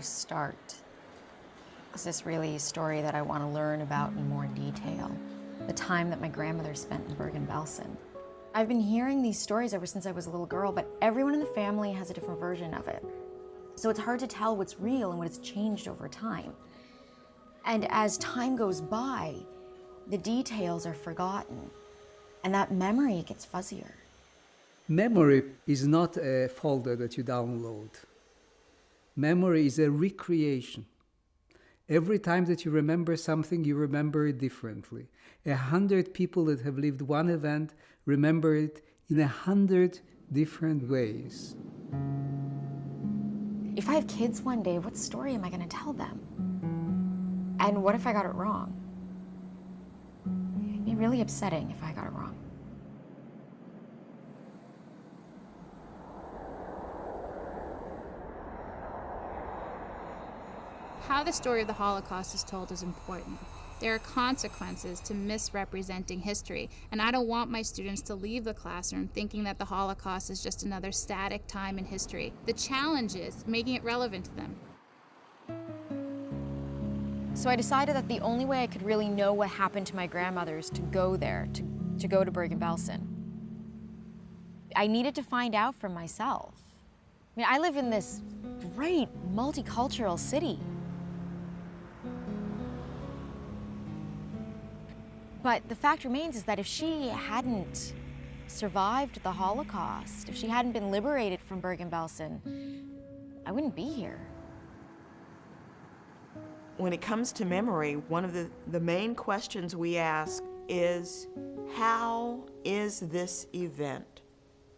start? Is this really a story that I want to learn about in more detail? The time that my grandmother spent in Bergen-Belsen. I've been hearing these stories ever since I was a little girl, but everyone in the family has a different version of it. So it's hard to tell what's real and what has changed over time. And as time goes by, the details are forgotten, and that memory gets fuzzier. Memory is not a folder that you download. Memory is a recreation. Every time that you remember something, you remember it differently. 100 people that have lived one event remember it in 100 different ways. If I have kids one day, what story am I going to tell them? And what if I got it wrong? It'd be really upsetting if I got it wrong. How the story of the Holocaust is told is important. There are consequences to misrepresenting history, and I don't want my students to leave the classroom thinking that the Holocaust is just another static time in history. The challenge is making it relevant to them. So I decided that the only way I could really know what happened to my grandmother is to go there, to go to Bergen-Belsen. I needed to find out for myself. I mean, I live in this great multicultural city. But the fact remains is that if she hadn't survived the Holocaust, if she hadn't been liberated from Bergen-Belsen, I wouldn't be here. When it comes to memory, one of the main questions we ask is, how is this event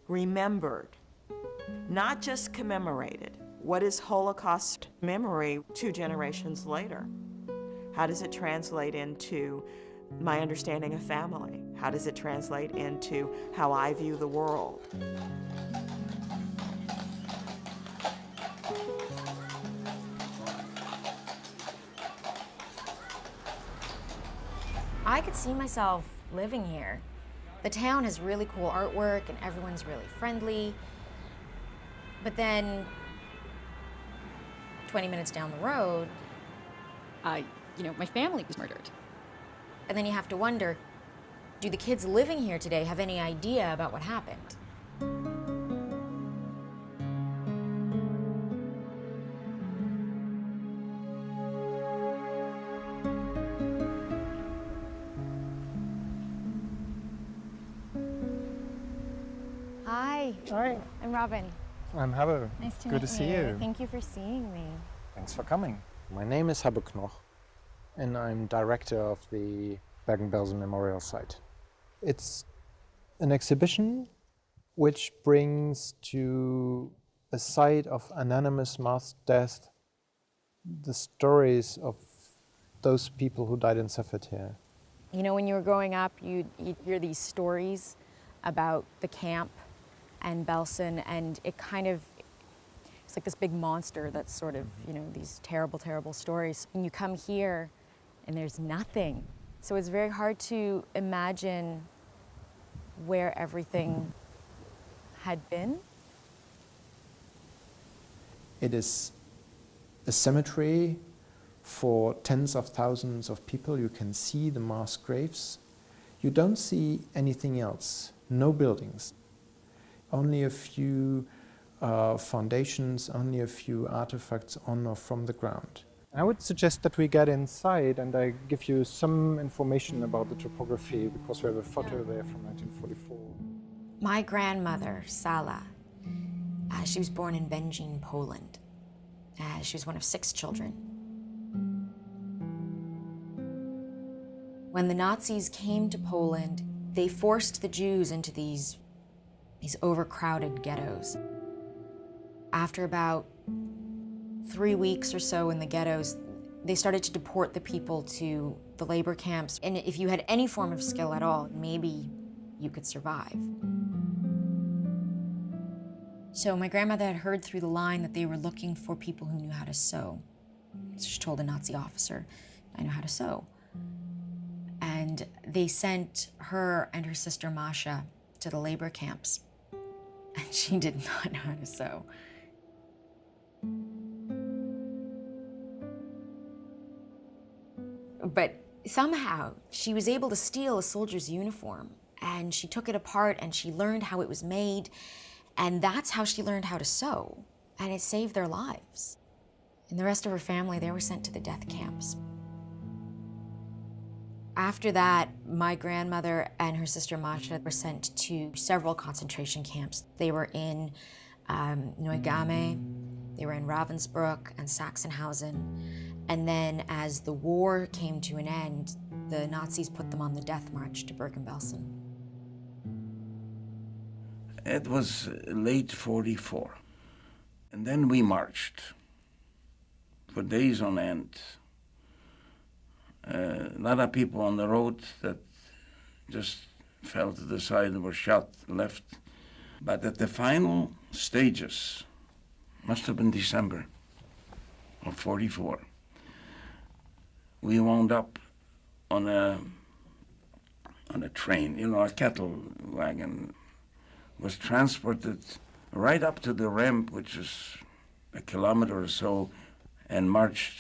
remembered? Not just commemorated. What is Holocaust memory 2 generations later? How does it translate into my understanding of family? How does it translate into how I view the world? I could see myself living here. The town has really cool artwork and everyone's really friendly. But then, 20 minutes down the road, my family was murdered. and then you have to wonder, do the kids living here today have any idea about what happened? Hi. Hi. I'm Robyn. I'm Habbo. Nice to meet you. Good to see you. Thank you for seeing me. Thanks for coming. My name is Habbo Knoch, and I'm director of the Bergen-Belsen Memorial site. It's an exhibition which brings to a site of anonymous mass death the stories of those people who died and suffered here. You know, when you were growing up, you'd hear these stories about the camp and Belsen, and it's like this big monster that's sort of, these terrible, terrible stories. And you come here and there's nothing. So it's very hard to imagine where everything had been. It is a cemetery for tens of thousands of people. You can see the mass graves. You don't see anything else, no buildings. Only a few foundations, only a few artifacts on or from the ground. I would suggest that we get inside and I give you some information about the topography, because we have a photo there from 1944. My grandmother, Sala, she was born in Będzin, Poland. She was one of 6 children. When the Nazis came to Poland, they forced the Jews into these overcrowded ghettos. After about 3 weeks or so in the ghettos, they started to deport the people to the labor camps. And if you had any form of skill at all, maybe you could survive. So my grandmother had heard through the line that they were looking for people who knew how to sew. So she told a Nazi officer, "I know how to sew." And they sent her and her sister Masha to the labor camps. And she did not know how to sew. But somehow she was able to steal a soldier's uniform, and she took it apart and she learned how it was made, and that's how she learned how to sew, and it saved their lives. And the rest of her family, they were sent to the death camps. After that, my grandmother and her sister Masha were sent to several concentration camps. They were in Neuengamme, they were in Ravensbrück and Sachsenhausen. And then as the war came to an end, the Nazis put them on the death march to Bergen-Belsen. It was late 44. And then we marched for days on end. A lot of people on the road that just fell to the side and were shot left. But at the final stages, must have been December of 44, we wound up on a train, a cattle wagon, was transported right up to the ramp, which is a kilometer or so, and marched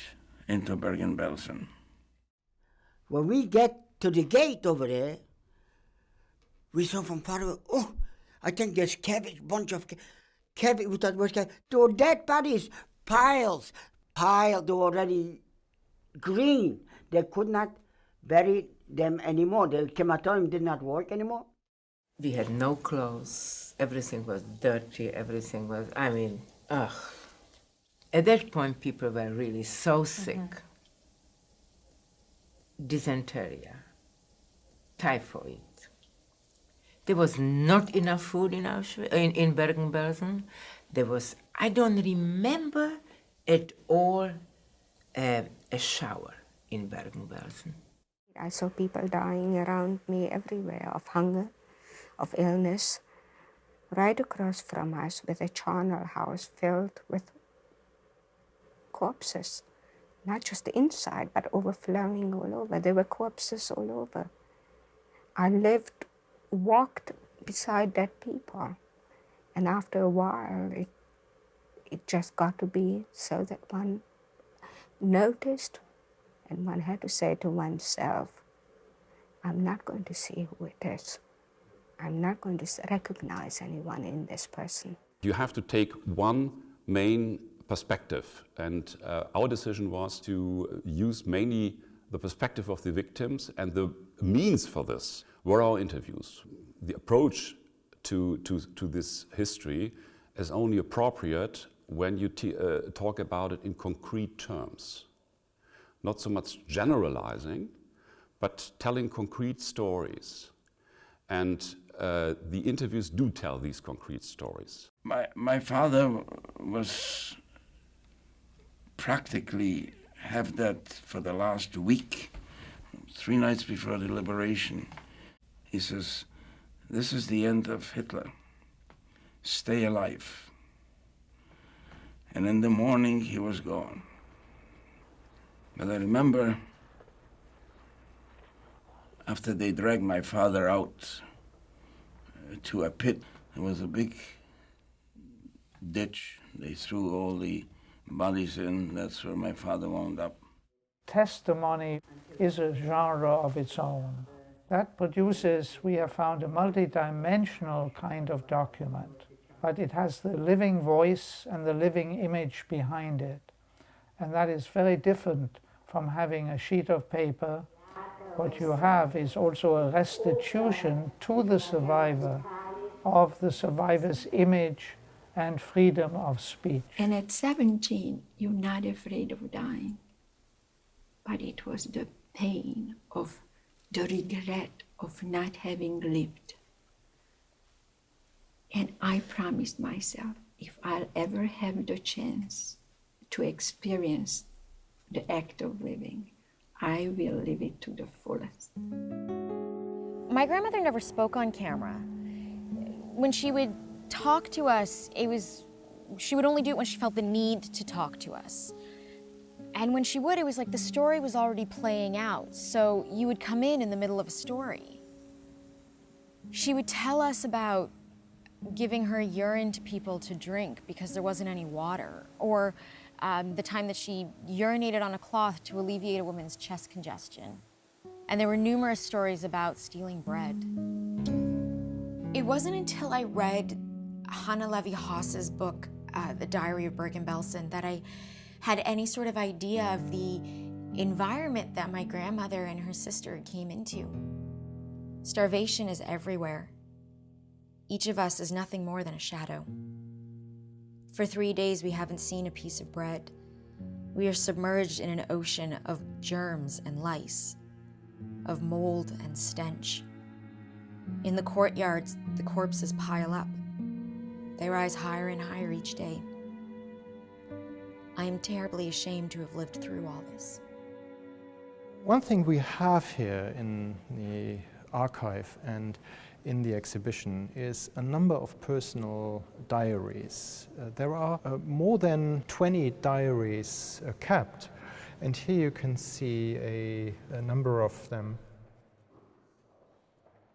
into Bergen-Belsen. When we get to the gate over there, we saw from far away, oh, I think there's cabbage, bunch of cabbage, we thought it was cabbage. There were dead bodies, piles, they were already green. They could not bury them anymore. The crematorium did not work anymore. We had no clothes, everything was dirty, everything was, ugh. At that point, people were really so sick. Dysentery, typhoid. There was not enough food in in Bergen-Belsen. There was, I don't remember at all a shower in Bergen-Belsen. I saw people dying around me everywhere of hunger, of illness. Right across from us with a charnel house filled with corpses. Not just the inside, but overflowing all over. There were corpses all over. I walked beside dead people. And after a while, it just got to be so that one noticed and one had to say to oneself, I'm not going to see who it is. I'm not going to recognize anyone in this person. You have to take one main perspective, and our decision was to use mainly the perspective of the victims, and the means for this were our interviews. The approach to this history is only appropriate when you talk about it in concrete terms. Not so much generalizing, but telling concrete stories. And the interviews do tell these concrete stories. My father was practically have that for the last week, 3 nights before the liberation. He says, this is the end of Hitler. Stay alive. And in the morning, he was gone. But I remember after they dragged my father out to a pit, there was a big ditch. They threw all the bodies in. That's where my father wound up. Testimony is a genre of its own. That produces, we have found, a multidimensional kind of document, but it has the living voice and the living image behind it. And that is very different from having a sheet of paper. What you have is also a restitution to the survivor of the survivor's image and freedom of speech. And at 17, you're not afraid of dying. But it was the pain of the regret of not having lived. And I promised myself, if I'll ever have the chance to experience the act of living, I will live it to the fullest. My grandmother never spoke on camera. When she would talk to us, she would only do it when she felt the need to talk to us. And when she would, it was like the story was already playing out, so you would come in the middle of a story. She would tell us about giving her urine to people to drink because there wasn't any water, or the time that she urinated on a cloth to alleviate a woman's chest congestion. And there were numerous stories about stealing bread. It wasn't until I read Hanne Levi Haas's book, The Diary of Bergen-Belsen, that I had any sort of idea of the environment that my grandmother and her sister came into. Starvation is everywhere. Each of us is nothing more than a shadow. For 3 days, we haven't seen a piece of bread. We are submerged in an ocean of germs and lice, of mold and stench. In the courtyards, the corpses pile up. They rise higher and higher each day. I am terribly ashamed to have lived through all this. One thing we have here in the archive and in the exhibition is a number of personal diaries. There are more than 20 diaries kept, and here you can see a number of them.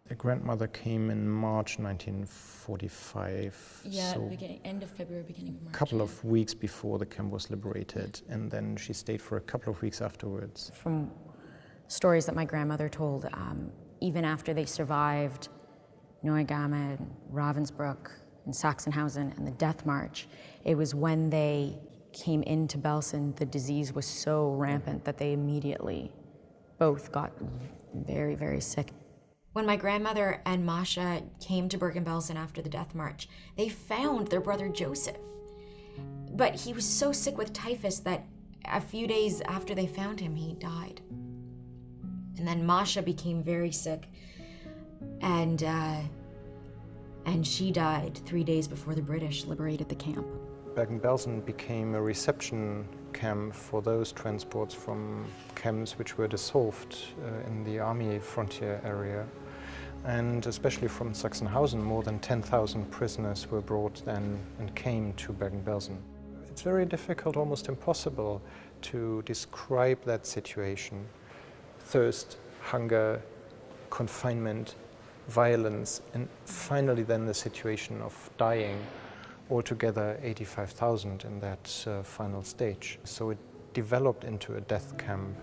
The grandmother came in March 1945. Yeah, so end of February, beginning of March. a couple of weeks before the camp was liberated, and then she stayed for a couple of weeks afterwards. From stories that my grandmother told, even after they survived Neuengamme, Ravensbrück, and Sachsenhausen, and the Death March, it was when they came into Belsen, the disease was so rampant that they immediately both got very, very sick. When my grandmother and Masha came to Bergen-Belsen after the Death March, they found their brother Joseph. But he was so sick with typhus that a few days after they found him, he died. And then Masha became very sick, and she died 3 days before the British liberated the camp. Bergen-Belsen became a reception camp for those transports from camps which were dissolved in the army frontier area. And especially from Sachsenhausen, more than 10,000 prisoners were brought then and came to Bergen-Belsen. It's very difficult, almost impossible, to describe that situation. Thirst, hunger, confinement, violence, and finally then the situation of dying. Altogether 85,000 in that final stage. So it developed into a death camp.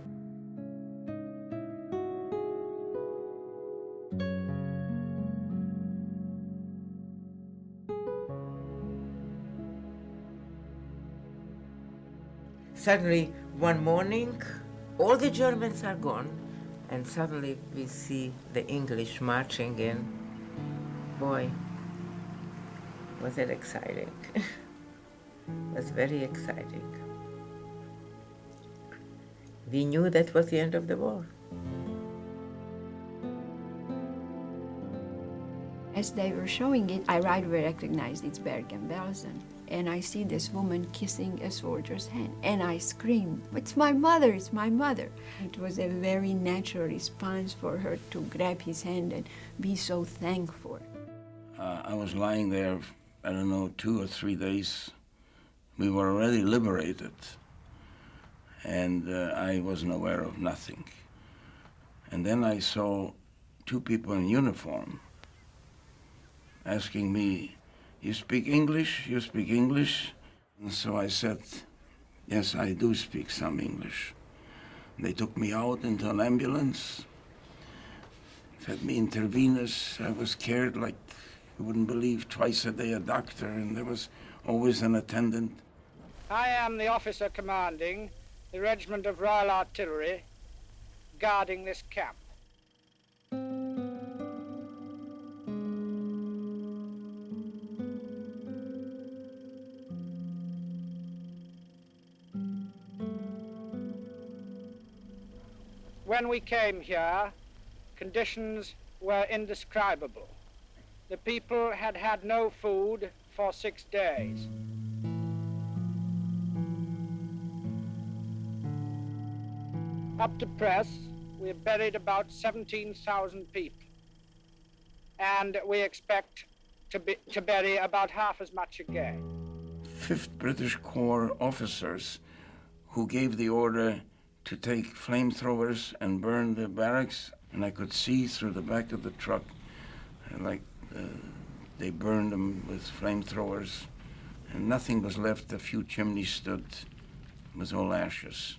Suddenly, one morning, all the Germans are gone, and suddenly we see the English marching in. Boy, was it exciting. It was very exciting. We knew that was the end of the war. As they were showing it, I right away recognized it's Bergen-Belsen. And I see this woman kissing a soldier's hand. And I screamed, "It's my mother, it's my mother." It was a very natural response for her to grab his hand and be so thankful. I was lying there, I don't know, 2 or 3 days. We were already liberated, and I wasn't aware of nothing. And then I saw 2 people in uniform asking me, "You speak English? You speak English?" And so I said, "Yes, I do speak some English." And they took me out into an ambulance, fed me intravenous. I was cared like you wouldn't believe, twice a day a doctor, and there was always an attendant. I am the officer commanding the Regiment of Royal Artillery guarding this camp. When we came here, conditions were indescribable. The people had had no food for 6 days. Up to press, we have buried about 17,000 people. And we expect to bury about half as much again. 5th British Corps officers who gave the order to take flamethrowers and burn the barracks, and I could see through the back of the truck, like they burned them with flamethrowers, and nothing was left. A few chimneys stood, was all ashes.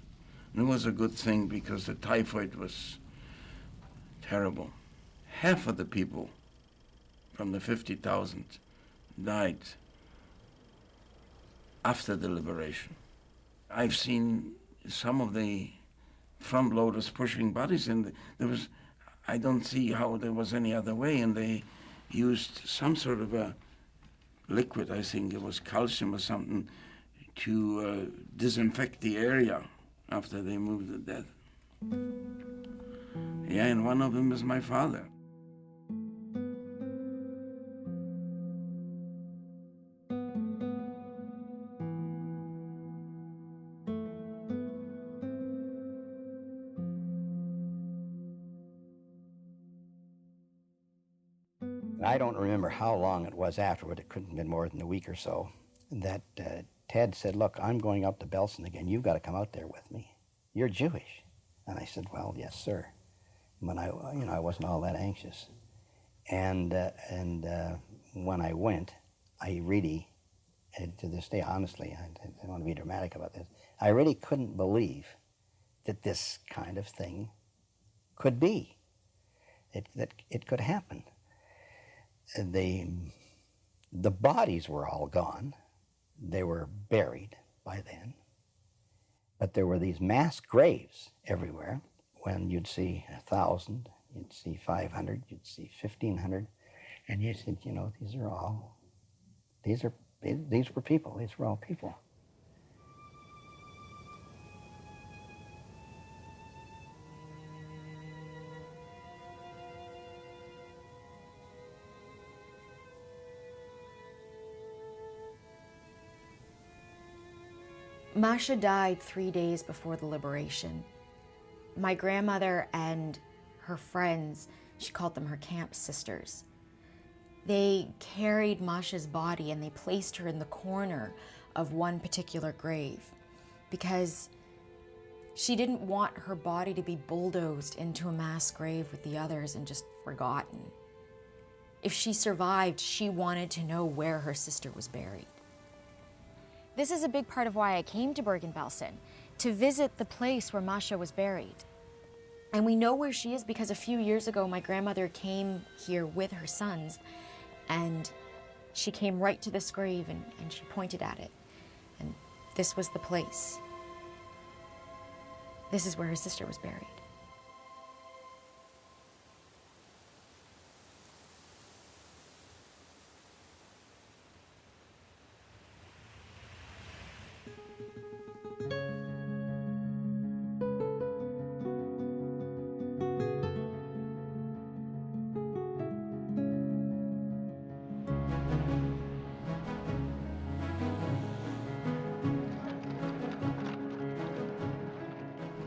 And it was a good thing because the typhoid was terrible. Half of the people from the 50,000 died after the liberation. I've seen some of the front loaders pushing bodies, and I don't see how there was any other way, and they used some sort of a liquid, I think it was calcium or something, to disinfect the area after they moved the dead. Yeah, and one of them is my father. I don't remember how long it was afterward, it couldn't have been more than a week or so, that Ted said, look, I'm going up to Belsen again, you've got to come out there with me. You're Jewish. And I said, well, yes, sir. But I wasn't all that anxious. And when I went, I really, to this day, honestly, I don't want to be dramatic about this, I really couldn't believe that this kind of thing could be, that it could happen. The bodies were all gone. They were buried by then. But there were these mass graves everywhere. When you'd see 1,000, you'd see 500, you'd see 1,500. And you said, these were people, these were all people. Masha died 3 days before the liberation. My grandmother and her friends, she called them her camp sisters, they carried Masha's body and they placed her in the corner of one particular grave because she didn't want her body to be bulldozed into a mass grave with the others and just forgotten. If she survived, she wanted to know where her sister was buried. This is a big part of why I came to Bergen-Belsen, to visit the place where Masha was buried. And we know where she is because a few years ago, my grandmother came here with her sons, and she came right to this grave and she pointed at it. And this was the place. This is where her sister was buried.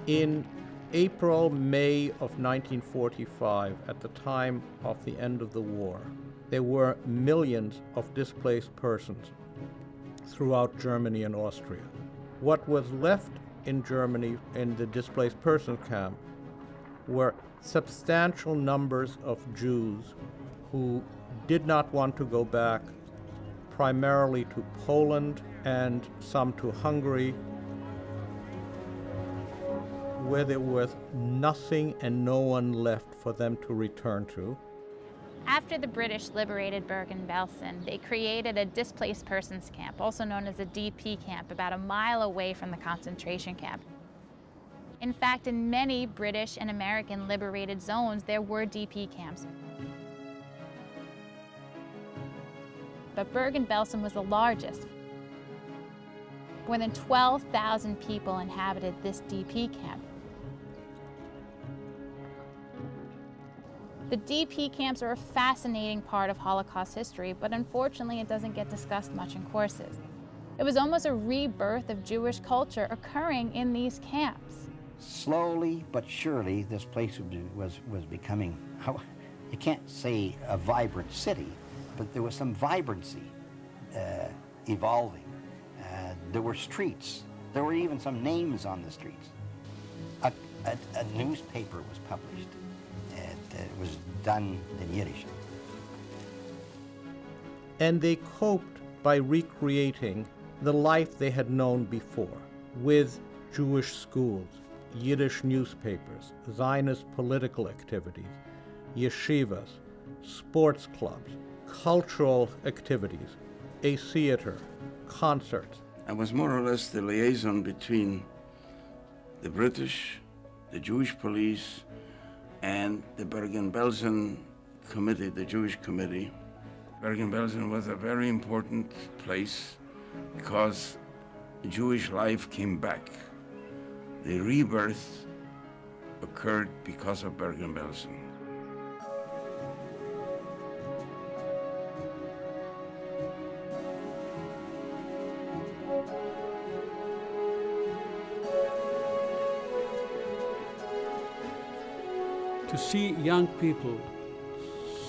In April, May of 1945, at the time of the end of the war, there were millions of displaced persons throughout Germany and Austria. What was left in Germany in the displaced persons camp were substantial numbers of Jews who did not want to go back, primarily to Poland and some to Hungary, where there was nothing and no one left for them to return to. After the British liberated Bergen-Belsen, they created a displaced persons camp, also known as a DP camp, about a mile away from the concentration camp. In fact, in many British and American liberated zones, there were DP camps. But Bergen-Belsen was the largest. More than 12,000 people inhabited this DP camp. The DP camps are a fascinating part of Holocaust history, but unfortunately it doesn't get discussed much in courses. It was almost a rebirth of Jewish culture occurring in these camps. Slowly but surely, this place was becoming, you can't say a vibrant city, but there was some vibrancy evolving. There were streets. There were even some names on the streets. A newspaper was published. It was done in Yiddish. And they coped by recreating the life they had known before. with Jewish schools, Yiddish newspapers, Zionist political activities, yeshivas, sports clubs, cultural activities, a theater, concerts. I was more or less the liaison between the British, the Jewish police, and the Bergen-Belsen committee, the Jewish committee. Bergen-Belsen was a very important place because Jewish life came back. The rebirth occurred because of Bergen-Belsen. To see young people,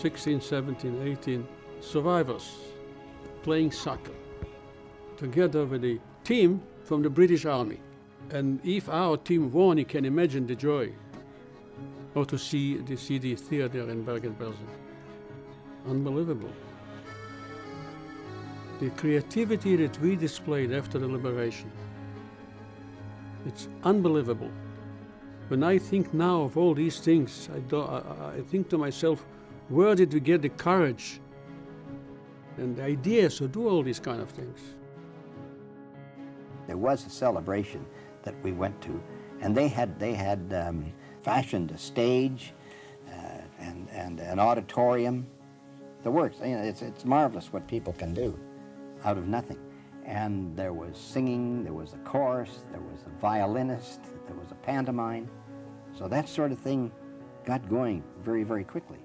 16, 17, 18, survivors, playing soccer, together with a team from the British Army. And if our team won, you can imagine the joy. Or to see the theater in Bergen-Belsen. Unbelievable. The creativity that we displayed after the liberation, it's unbelievable. When I think now of all these things, I think to myself, where did we get the courage and the ideas to do all these kind of things? There was a celebration that we went to, and they had fashioned a stage and an auditorium. The works. You know, it's marvelous what people can do out of nothing. And there was singing, there was a chorus, there was a violinist, there was a pantomime. So that sort of thing got going very, very quickly.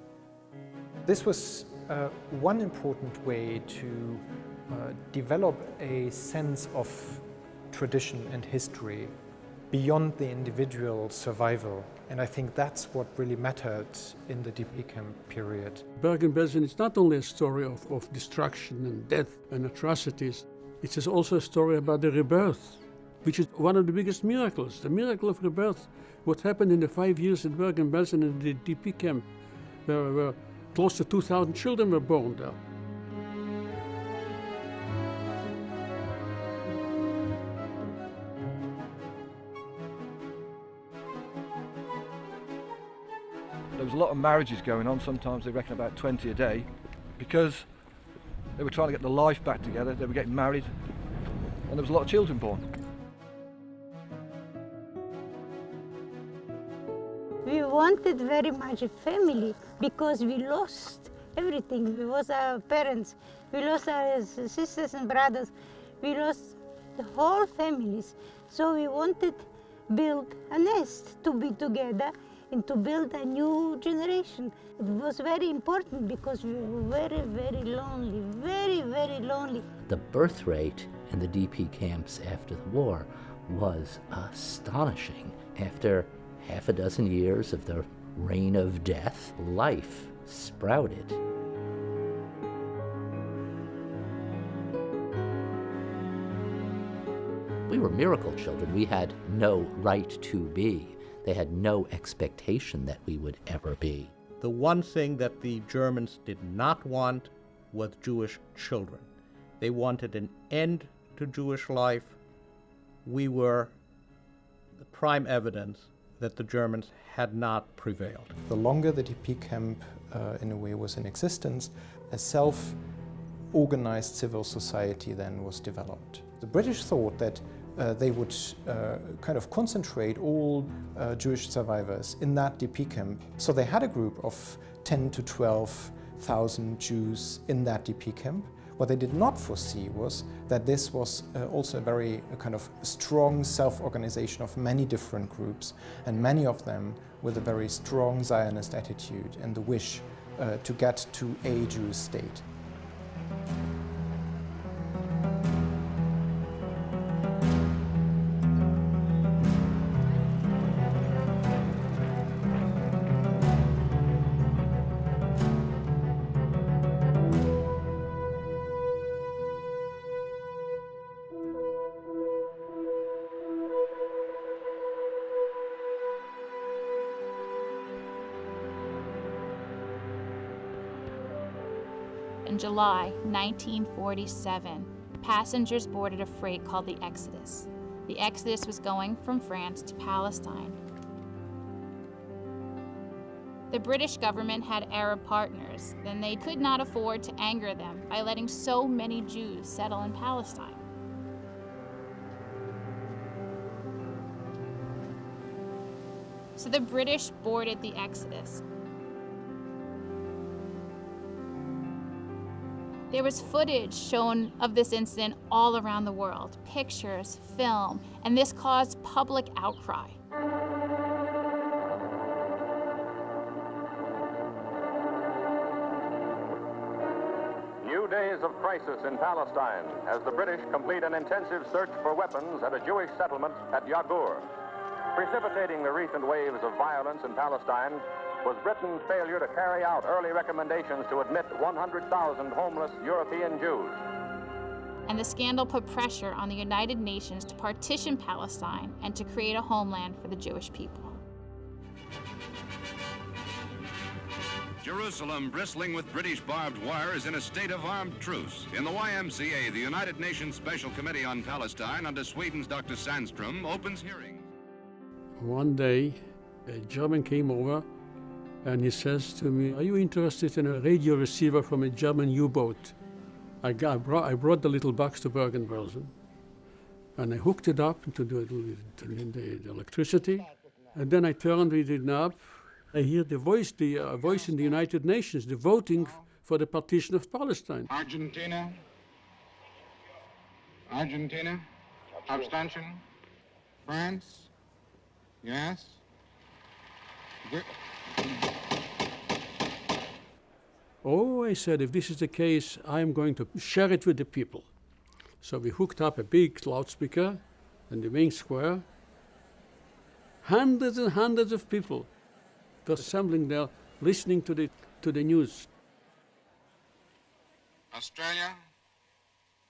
This was one important way to develop a sense of tradition and history beyond the individual survival. And I think that's what really mattered in the DP camp period. Bergen-Belsen is not only a story of destruction and death and atrocities, it is also a story about the rebirth, which is one of the biggest miracles. The miracle of rebirth, what happened in the 5 years at Bergen-Belsen in the DP camp, where close to 2,000 children were born there. There was a lot of marriages going on, sometimes they reckon about 20 a day, because they were trying to get the life back together, they were getting married, and there was a lot of children born. We wanted very much a family because we lost everything. We lost our parents, we lost our sisters and brothers, we lost the whole families. So we wanted to build a nest to be together and to build a new generation. It was very important because we were very, very lonely, very, very lonely. The birth rate in the DP camps after the war was astonishing. After half a dozen years of the reign of death, life sprouted. We were miracle children. We had no right to be. They had no expectation that we would ever be. The one thing that the Germans did not want was Jewish children. They wanted an end to Jewish life. We were the prime evidence that the Germans had not prevailed. The longer the DP camp, in a way, was in existence, a self-organized civil society then was developed. The British thought that they would kind of concentrate all Jewish survivors in that DP camp. So they had a group of 10 to 12,000 Jews in that DP camp. What they did not foresee was that this was also a very kind of strong self-organization of many different groups, and many of them with a very strong Zionist attitude and the wish to get to a Jewish state. In July 1947, passengers boarded a freight called the Exodus. The exodus was going from France to Palestine. The British government had Arab partners, then they could not afford to anger them by letting so many Jews settle in Palestine. So the British boarded the exodus. There was footage shown of this incident all around the world, pictures, film, and this caused public outcry. New days of crisis in Palestine as the British complete an intensive search for weapons at a Jewish settlement at Yagur. Precipitating the recent waves of violence in Palestine was Britain's failure to carry out early recommendations to admit 100,000 homeless European Jews. And the scandal put pressure on the United Nations to partition Palestine and to create a homeland for the Jewish people. Jerusalem, bristling with British barbed wire, is in a state of armed truce. In the YMCA, the United Nations Special Committee on Palestine, under Sweden's Dr. Sandstrom, opens hearings. One day, a German came over and he says to me, "Are you interested in a radio receiver from a German U-boat?" I brought the little box to Bergen-Belsen and I hooked it up to the electricity, and then I turned the knob. I hear the voice in the United Nations, the voting for the partition of Palestine. Argentina, abstention. France, yes. Oh, I said, if this is the case, I'm going to share it with the people. So we hooked up a big loudspeaker in the main square. Hundreds and hundreds of people were assembling there, listening to the news. Australia,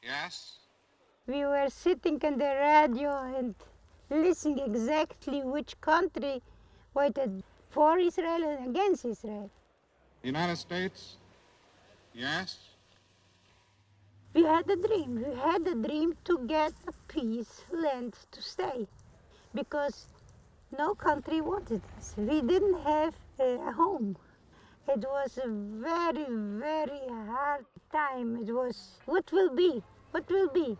yes. We were sitting on the radio and listening exactly which country voted for Israel and against Israel. United States, yes. We had a dream. We had a dream to get a peace land to stay, because no country wanted us. We didn't have a home. It was a very, very hard time. It was, what will be? What will be?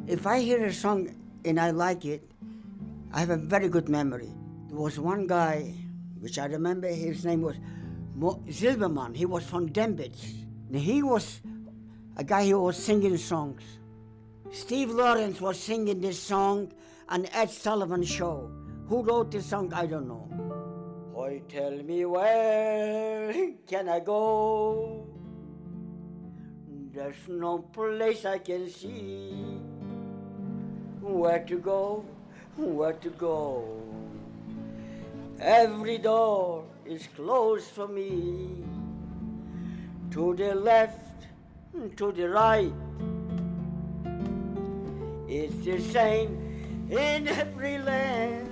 If I hear a song and I like it, I have a very good memory. There was one guy, which I remember, his name was Zilberman. He was from Dembitz. He was a guy who was singing songs. Steve Lawrence was singing this song on Ed Sullivan's show. Who wrote this song, I don't know. Boy, tell me where can I go? There's no place I can see. Where to go, where to go? Every door is closed for me. To the left, to the right. It's the same in every land.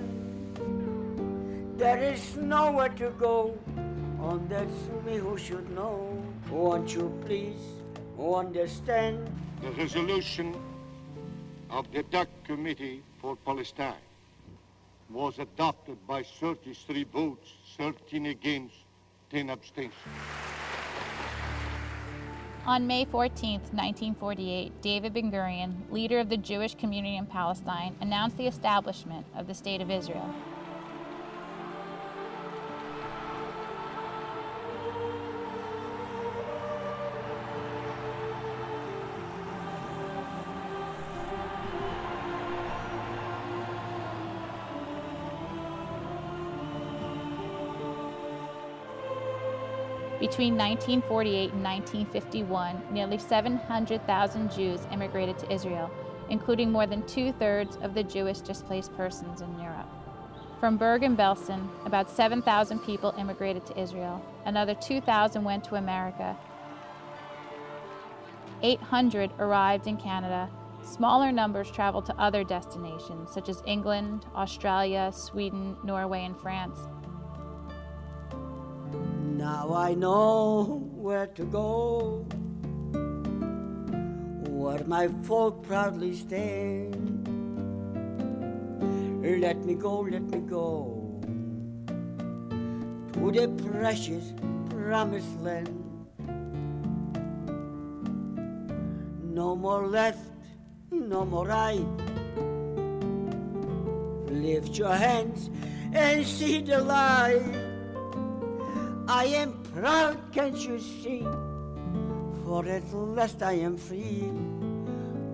There is nowhere to go. Oh, that's me who should know. Won't you please understand? The resolution of the DUC Committee for Palestine was adopted by 33 votes, 13 against, 10 abstentions. On May 14, 1948, David Ben-Gurion, leader of the Jewish community in Palestine, announced the establishment of the State of Israel. Between 1948 and 1951, nearly 700,000 Jews immigrated to Israel, including more than 2/3 of the Jewish displaced persons in Europe. From Bergen-Belsen, about 7,000 people immigrated to Israel. Another 2,000 went to America. 800 arrived in Canada. Smaller numbers traveled to other destinations, such as England, Australia, Sweden, Norway, and France. Now I know where to go. where my folk proudly stand. Let me go to the precious promised land. No more left, no more right. Lift your hands and see the light. I am proud, can't you see? For at last I am free.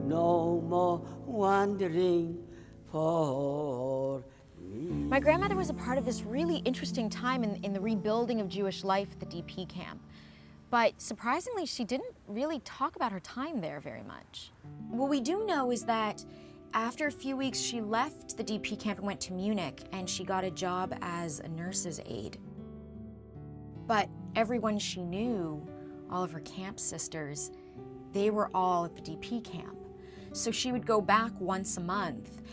No more wandering for me. My grandmother was a part of this really interesting time in the rebuilding of Jewish life at the DP camp. But surprisingly, she didn't really talk about her time there very much. What we do know is that after a few weeks, she left the DP camp and went to Munich, and she got a job as a nurse's aide. But everyone she knew, all of her camp sisters, they were all at the DP camp. So she would go back once a month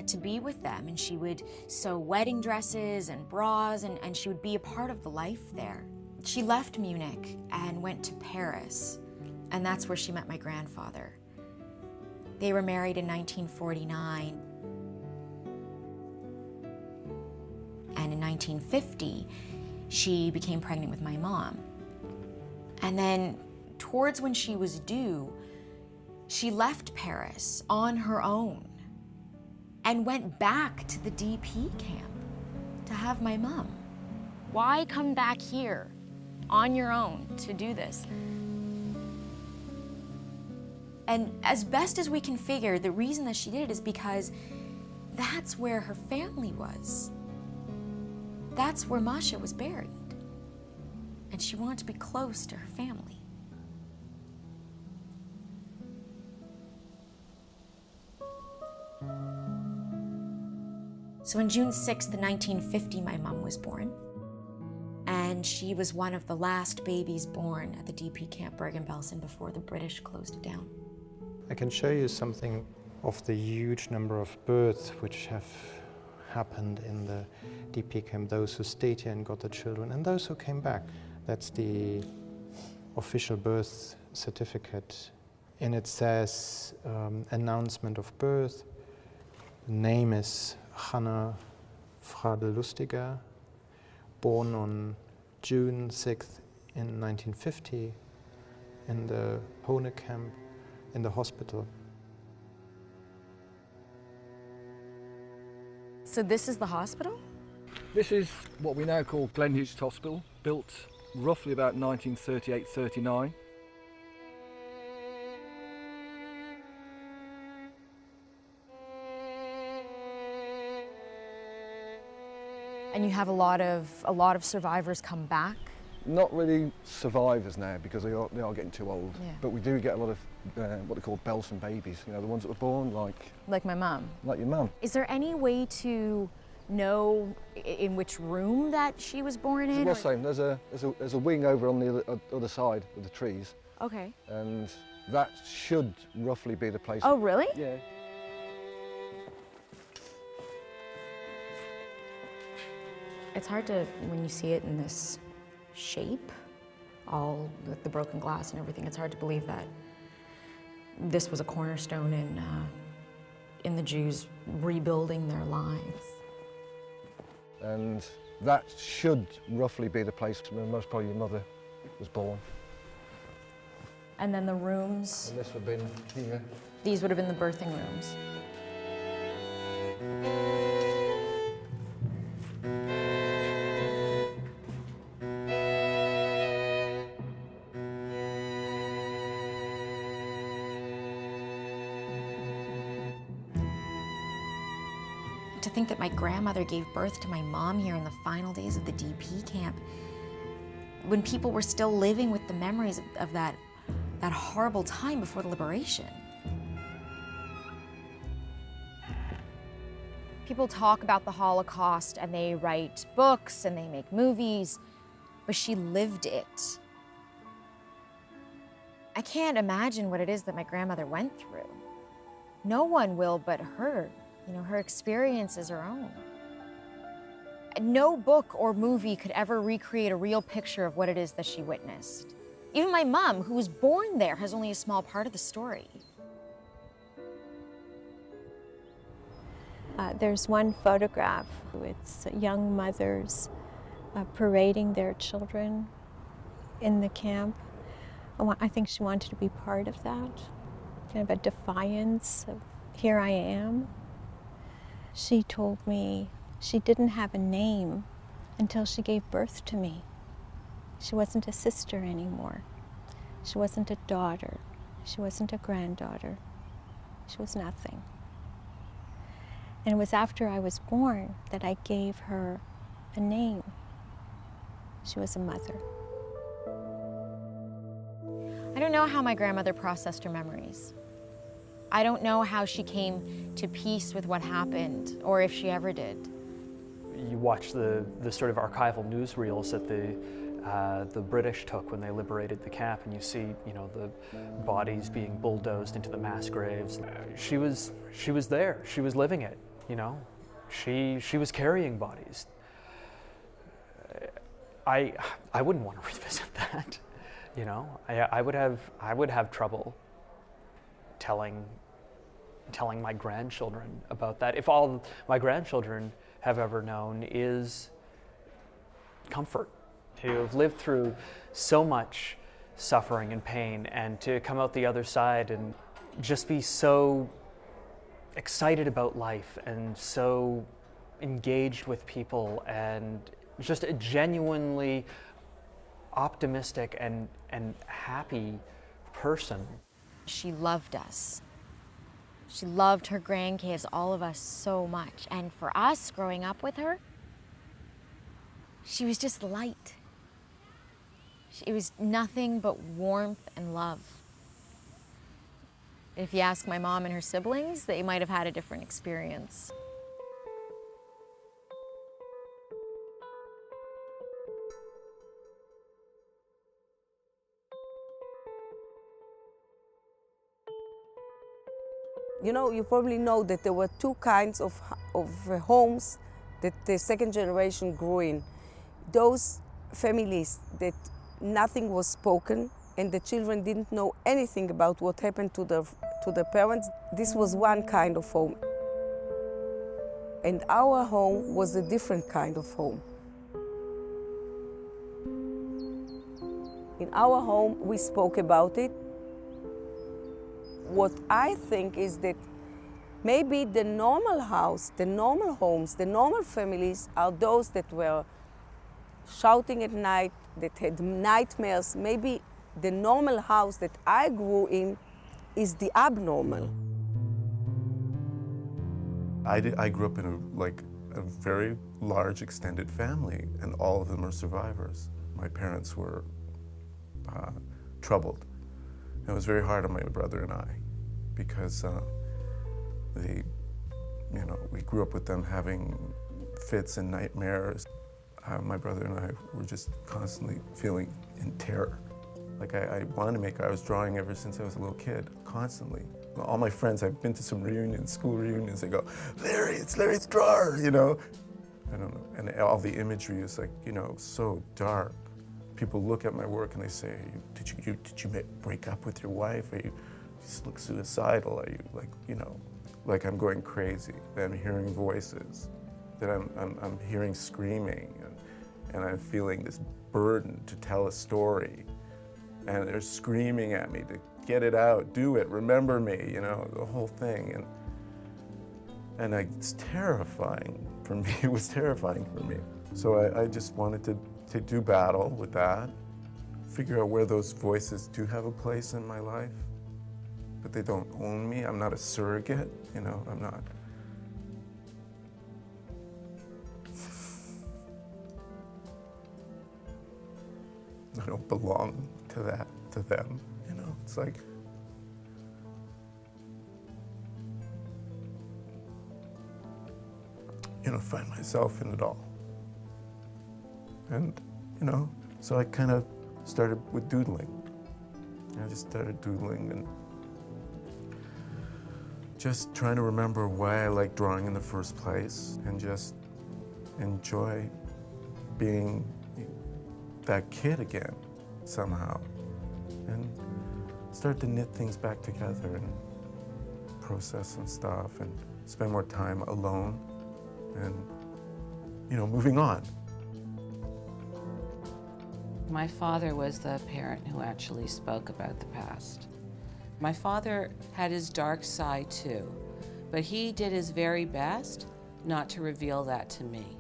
to be with them, and she would sew wedding dresses and bras, and she would be a part of the life there. She left Munich and went to Paris, and that's where she met my grandfather. They were married in 1949. And in 1950, she became pregnant with my mom. And then towards when she was due, she left Paris on her own and went back to the DP camp to have my mom. Why come back here on your own to do this? And as best as we can figure, the reason that she did it is because that's where her family was. That's where Masha was buried. And she wanted to be close to her family. So on June 6th, 1950, my mom was born. And she was one of the last babies born at the DP camp Bergen-Belsen before the British closed it down. I can show you something of the huge number of births which have happened in the DP camp, those who stayed here and got the children, and those who came back. That's the official birth certificate. And it says announcement of birth. The name is Hannah Frade-Lustiger, born on June 6th in 1950 in the Hone camp in the hospital. So this is the hospital? This is what we now call Glenhucht Hospital, built roughly about 1938-39. And you have a lot of survivors come back? Not really survivors now because they are getting too old. Yeah. But we do get a lot of what they call Belsen babies. You know, the ones that were born like my mum. Like your mum. Is there any way to know in which room that she was born in? It's the same. There's a wing over on the other side of the trees. Okay. And that should roughly be the place. Oh, really? Yeah. It's hard to, when you see it in this shape, all with the broken glass and everything, it's hard to believe that this was a cornerstone in the Jews rebuilding their lives. And that should roughly be the place where most probably your mother was born. And then the rooms? And this would have been here. These would have been the birthing rooms. To think that my grandmother gave birth to my mom here in the final days of the DP camp, when people were still living with the memories of that horrible time before the liberation. People talk about the Holocaust and they write books and they make movies, but she lived it. I can't imagine what it is that my grandmother went through. No one will but her. You know, her experience is her own. No book or movie could ever recreate a real picture of what it is that she witnessed. Even my mom, who was born there, has only a small part of the story. There's one photograph. It's young mothers parading their children in the camp. I think she wanted to be part of that, kind of a defiance of, here I am. She told me she didn't have a name until she gave birth to me. She wasn't a sister anymore. She wasn't a daughter. She wasn't a granddaughter. She was nothing. And it was after I was born that I gave her a name. She was a mother. I don't know how my grandmother processed her memories. I don't know how she came to peace with what happened, or if she ever did. You watch the sort of archival newsreels that the British took when they liberated the camp, and you see, you know, the bodies being bulldozed into the mass graves. She was there. She was living it. You know, she was carrying bodies. I wouldn't want to revisit that. You know, I would have trouble telling my grandchildren about that. If all my grandchildren have ever known is comfort, to have lived through so much suffering and pain, and to come out the other side and just be so excited about life and so engaged with people and just a genuinely optimistic and happy person. She loved us. She loved her grandkids, all of us, so much. And for us, growing up with her, she was just light. It was nothing but warmth and love. If you ask my mom and her siblings, they might have had a different experience. You know, you probably know that there were two kinds of homes that the second generation grew in. Those families that nothing was spoken and the children didn't know anything about what happened to the parents, this was one kind of home. And our home was a different kind of home. In our home, we spoke about it. What I think is that maybe the normal house, the normal homes, the normal families are those that were shouting at night, that had nightmares. Maybe the normal house that I grew in is the abnormal. I grew up in a very large extended family, and all of them are survivors. My parents were troubled. It was very hard on my brother and I, because we grew up with them having fits and nightmares. My brother and I were just constantly feeling in terror. Like I wanted to make art. I was drawing ever since I was a little kid, constantly. All my friends, I've been to some reunions, school reunions, they go, Larry, it's Larry's drawer, you know? I don't know, and all the imagery is like, you know, so dark. People look at my work and they say, did you break up with your wife? Are you just look suicidal? Are you like, you know, like I'm going crazy? I'm hearing voices, that I'm hearing screaming, and I'm feeling this burden to tell a story. And they're screaming at me to get it out, do it, remember me, you know, the whole thing. And it's terrifying for me. It was terrifying for me. So I just wanted to do battle with that, figure out where those voices do have a place in my life, but they don't own me. I'm not a surrogate, you know, I'm not. I don't belong to them, you know, it's like, you know, find myself in it all. And, you know, so I kind of started with doodling. I just started doodling and just trying to remember why I liked drawing in the first place, and just enjoy being that kid again somehow, and start to knit things back together and process some stuff. And spend more time alone and, moving on. My father was the parent who actually spoke about the past. My father had his dark side too, but he did his very best not to reveal that to me.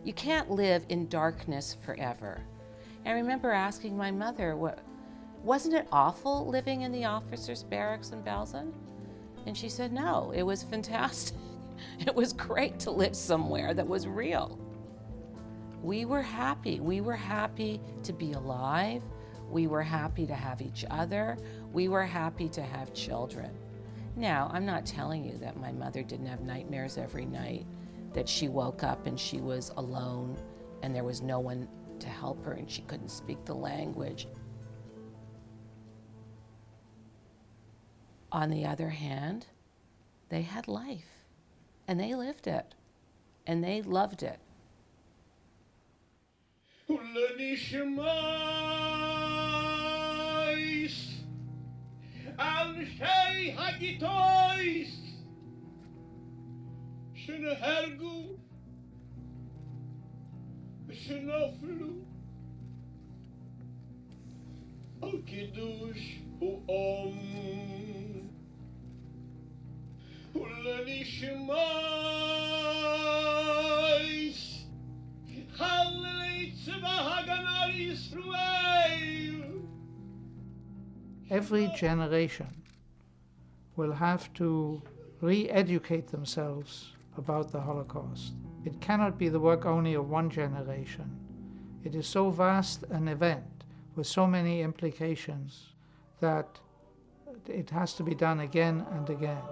You can't live in darkness forever. I remember asking my mother, wasn't it awful living in the officers' barracks in Belsen? And she said, no, it was fantastic. It was great to live somewhere that was real. We were happy. We were happy to be alive. We were happy to have each other. We were happy to have children. Now, I'm not telling you that my mother didn't have nightmares every night, that she woke up and she was alone and there was no one to help her and she couldn't speak the language. On the other hand, they had life and they lived it and they loved it. Every generation will have to re-educate themselves about the Holocaust. It cannot be the work only of one generation. It is so vast an event with so many implications that it has to be done again and again.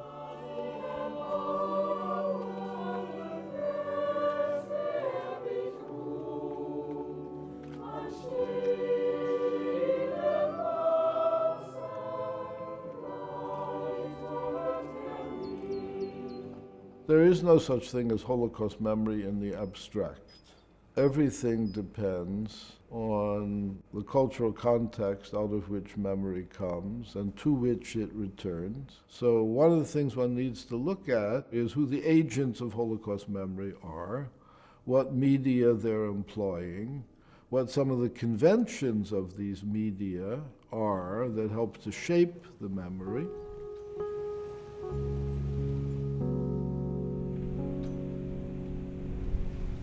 There is no such thing as Holocaust memory in the abstract. Everything depends on the cultural context out of which memory comes and to which it returns. So one of the things one needs to look at is who the agents of Holocaust memory are, what media they're employing, what some of the conventions of these media are that help to shape the memory.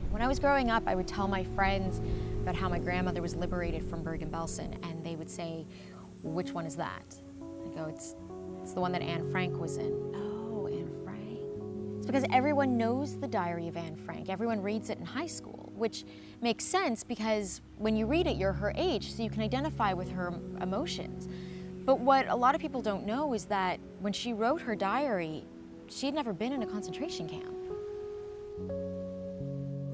When I was growing up, I would tell my friends about how my grandmother was liberated from Bergen-Belsen, and they would say, which one is that? I go, it's the one that Anne Frank was in. Oh, Anne Frank. It's because everyone knows the diary of Anne Frank. Everyone reads it in high school, which makes sense because when you read it, you're her age, so you can identify with her emotions. But what a lot of people don't know is that when she wrote her diary, she had never been in a concentration camp.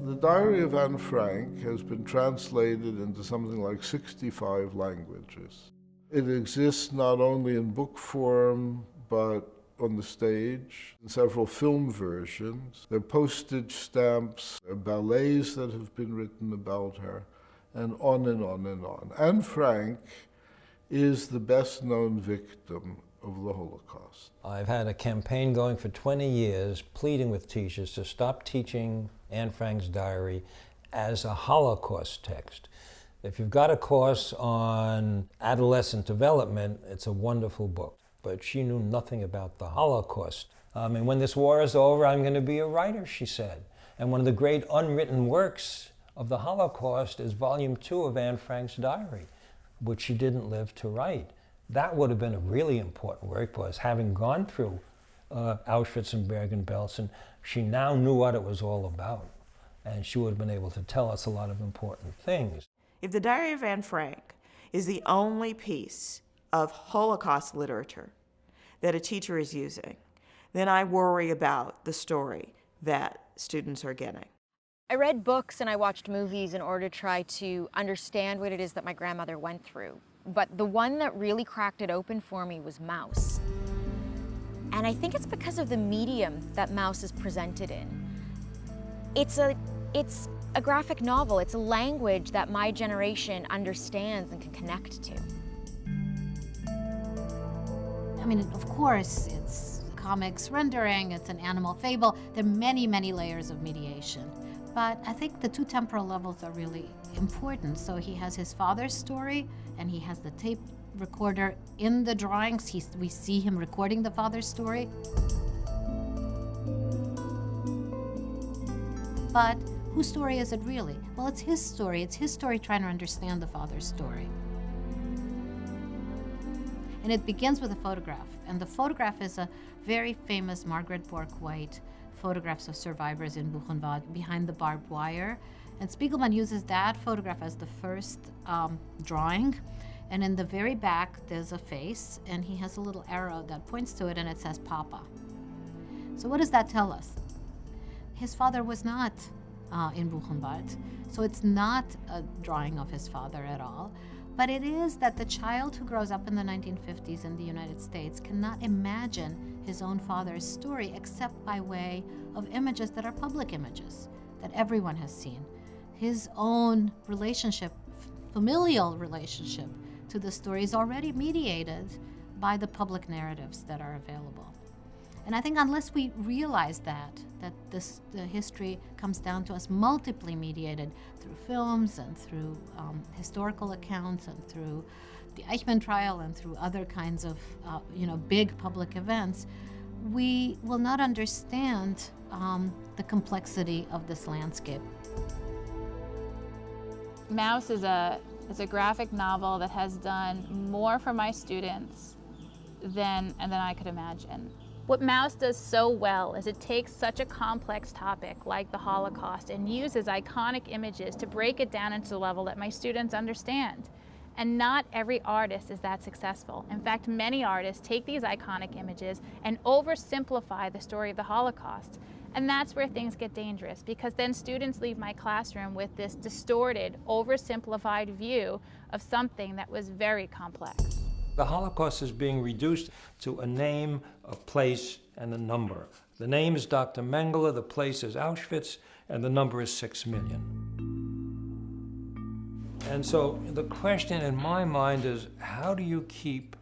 The Diary of Anne Frank has been translated into something like 65 languages. It exists not only in book form, but on the stage, in several film versions. There are postage stamps, there are ballets that have been written about her, and on and on and on. Anne Frank is the best-known victim of the Holocaust. I've had a campaign going for 20 years pleading with teachers to stop teaching Anne Frank's diary as a Holocaust text. If you've got a course on adolescent development, it's a wonderful book. But she knew nothing about the Holocaust. And when this war is over, I'm going to be a writer, she said. And one of the great unwritten works of the Holocaust is Volume 2 of Anne Frank's diary, which she didn't live to write. That would have been a really important work, because having gone through Auschwitz and Bergen-Belsen, she now knew what it was all about. And she would have been able to tell us a lot of important things. If the Diary of Anne Frank is the only piece of Holocaust literature that a teacher is using, then I worry about the story that students are getting. I read books and I watched movies in order to try to understand what it is that my grandmother went through. But the one that really cracked it open for me was Maus. And I think it's because of the medium that Maus is presented in. It's a graphic novel. It's a language that my generation understands and can connect to. I mean, of course, it's comics rendering, it's an animal fable. There are many, many layers of mediation. But I think the two temporal levels are really important. So he has his father's story, and he has the tape recorder in the drawings. We see him recording the father's story. But whose story is it really? Well, it's his story. It's his story trying to understand the father's story. And it begins with a photograph. And the photograph is a very famous Margaret Bork-White photographs of survivors in Buchenwald behind the barbed wire. And Spiegelman uses that photograph as the first drawing. And in the very back, there's a face, and he has a little arrow that points to it, and it says Papa. So what does that tell us? His father was not in Buchenwald, so it's not a drawing of his father at all. But it is that the child who grows up in the 1950s in the United States cannot imagine his own father's story except by way of images that are public images that everyone has seen. His own relationship, familial relationship to the story is already mediated by the public narratives that are available. And I think unless we realize that the history comes down to us multiply mediated through films and through historical accounts and through the Eichmann trial and through other kinds of big public events, we will not understand the complexity of this landscape. Mouse is a graphic novel that has done more for my students than I could imagine. What Mouse does so well is it takes such a complex topic like the Holocaust and uses iconic images to break it down into the level that my students understand. And not every artist is that successful. In fact, many artists take these iconic images and oversimplify the story of the Holocaust. And that's where things get dangerous, because then students leave my classroom with this distorted, oversimplified view of something that was very complex. The Holocaust is being reduced to a name, a place, and a number. The name is Dr. Mengele, the place is Auschwitz, and the number is 6 million. And so the question in my mind is, how do you keep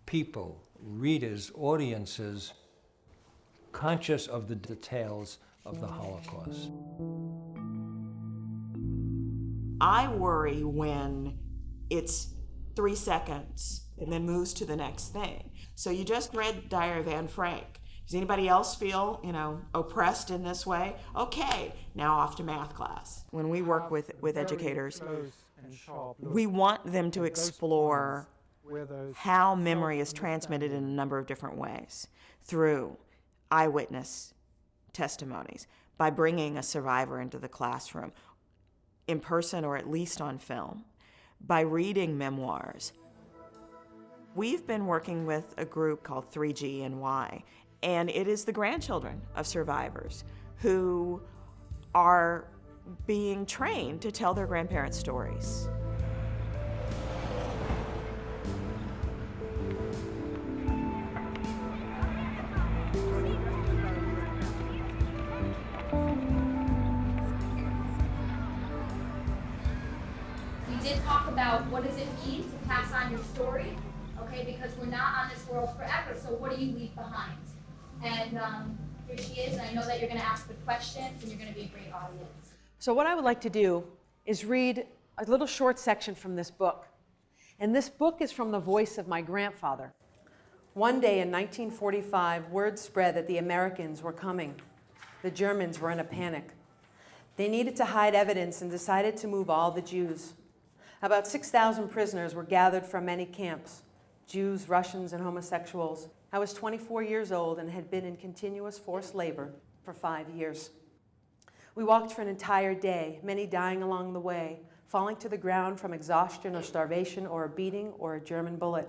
people, readers, audiences, conscious of the details of the Holocaust? I worry when it's 3 seconds and then moves to the next thing. So you just read Diary of Anne Frank. Does anybody else feel, oppressed in this way? Okay, now off to math class. When we work with educators, we want them to explore how memory is transmitted in a number of different ways. Through eyewitness testimonies, by bringing a survivor into the classroom, in person or at least on film, by reading memoirs. We've been working with a group called 3GNY, and it is the grandchildren of survivors who are being trained to tell their grandparents' stories. We did talk about what does it mean to pass on your story, okay, because we're not on this world forever, so what do you leave behind? And here she is, and I know that you're going to ask the questions, and you're going to be a great audience. So what I would like to do is read a little short section from this book. And this book is from the voice of my grandfather. One day in 1945, word spread that the Americans were coming. The Germans were in a panic. They needed to hide evidence and decided to move all the Jews. About 6,000 prisoners were gathered from many camps, Jews, Russians, and homosexuals. I was 24 years old and had been in continuous forced labor for 5 years. We walked for an entire day, many dying along the way, falling to the ground from exhaustion or starvation or a beating or a German bullet.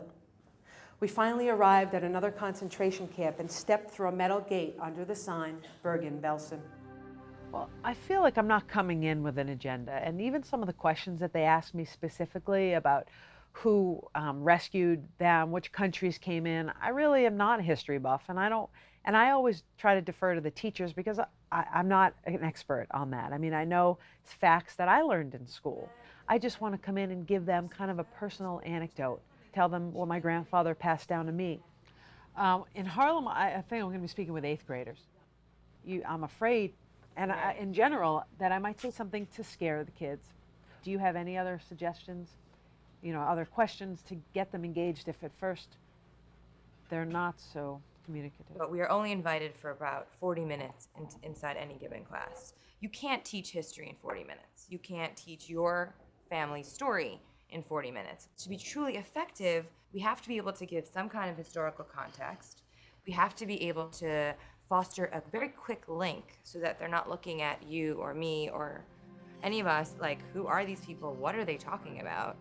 We finally arrived at another concentration camp and stepped through a metal gate under the sign, Bergen-Belsen. Well, I feel like I'm not coming in with an agenda, and even some of the questions that they asked me specifically about who rescued them, which countries came in, I really am not a history buff, and I always try to defer to the teachers because I'm not an expert on that. I mean, I know facts that I learned in school. I just want to come in and give them kind of a personal anecdote, tell them what my grandfather passed down to me. In Harlem, I think I'm going to be speaking with 8th graders. I'm afraid, and in general, that I might say something to scare the kids. Do you have any other suggestions, other questions to get them engaged if at first they're not so communicative? But we are only invited for about 40 minutes inside any given class. You can't teach history in 40 minutes. You can't teach your family's story in 40 minutes. To be truly effective, we have to be able to give some kind of historical context. We have to be able to foster a very quick link so that they're not looking at you or me or any of us like, who are these people? What are they talking about?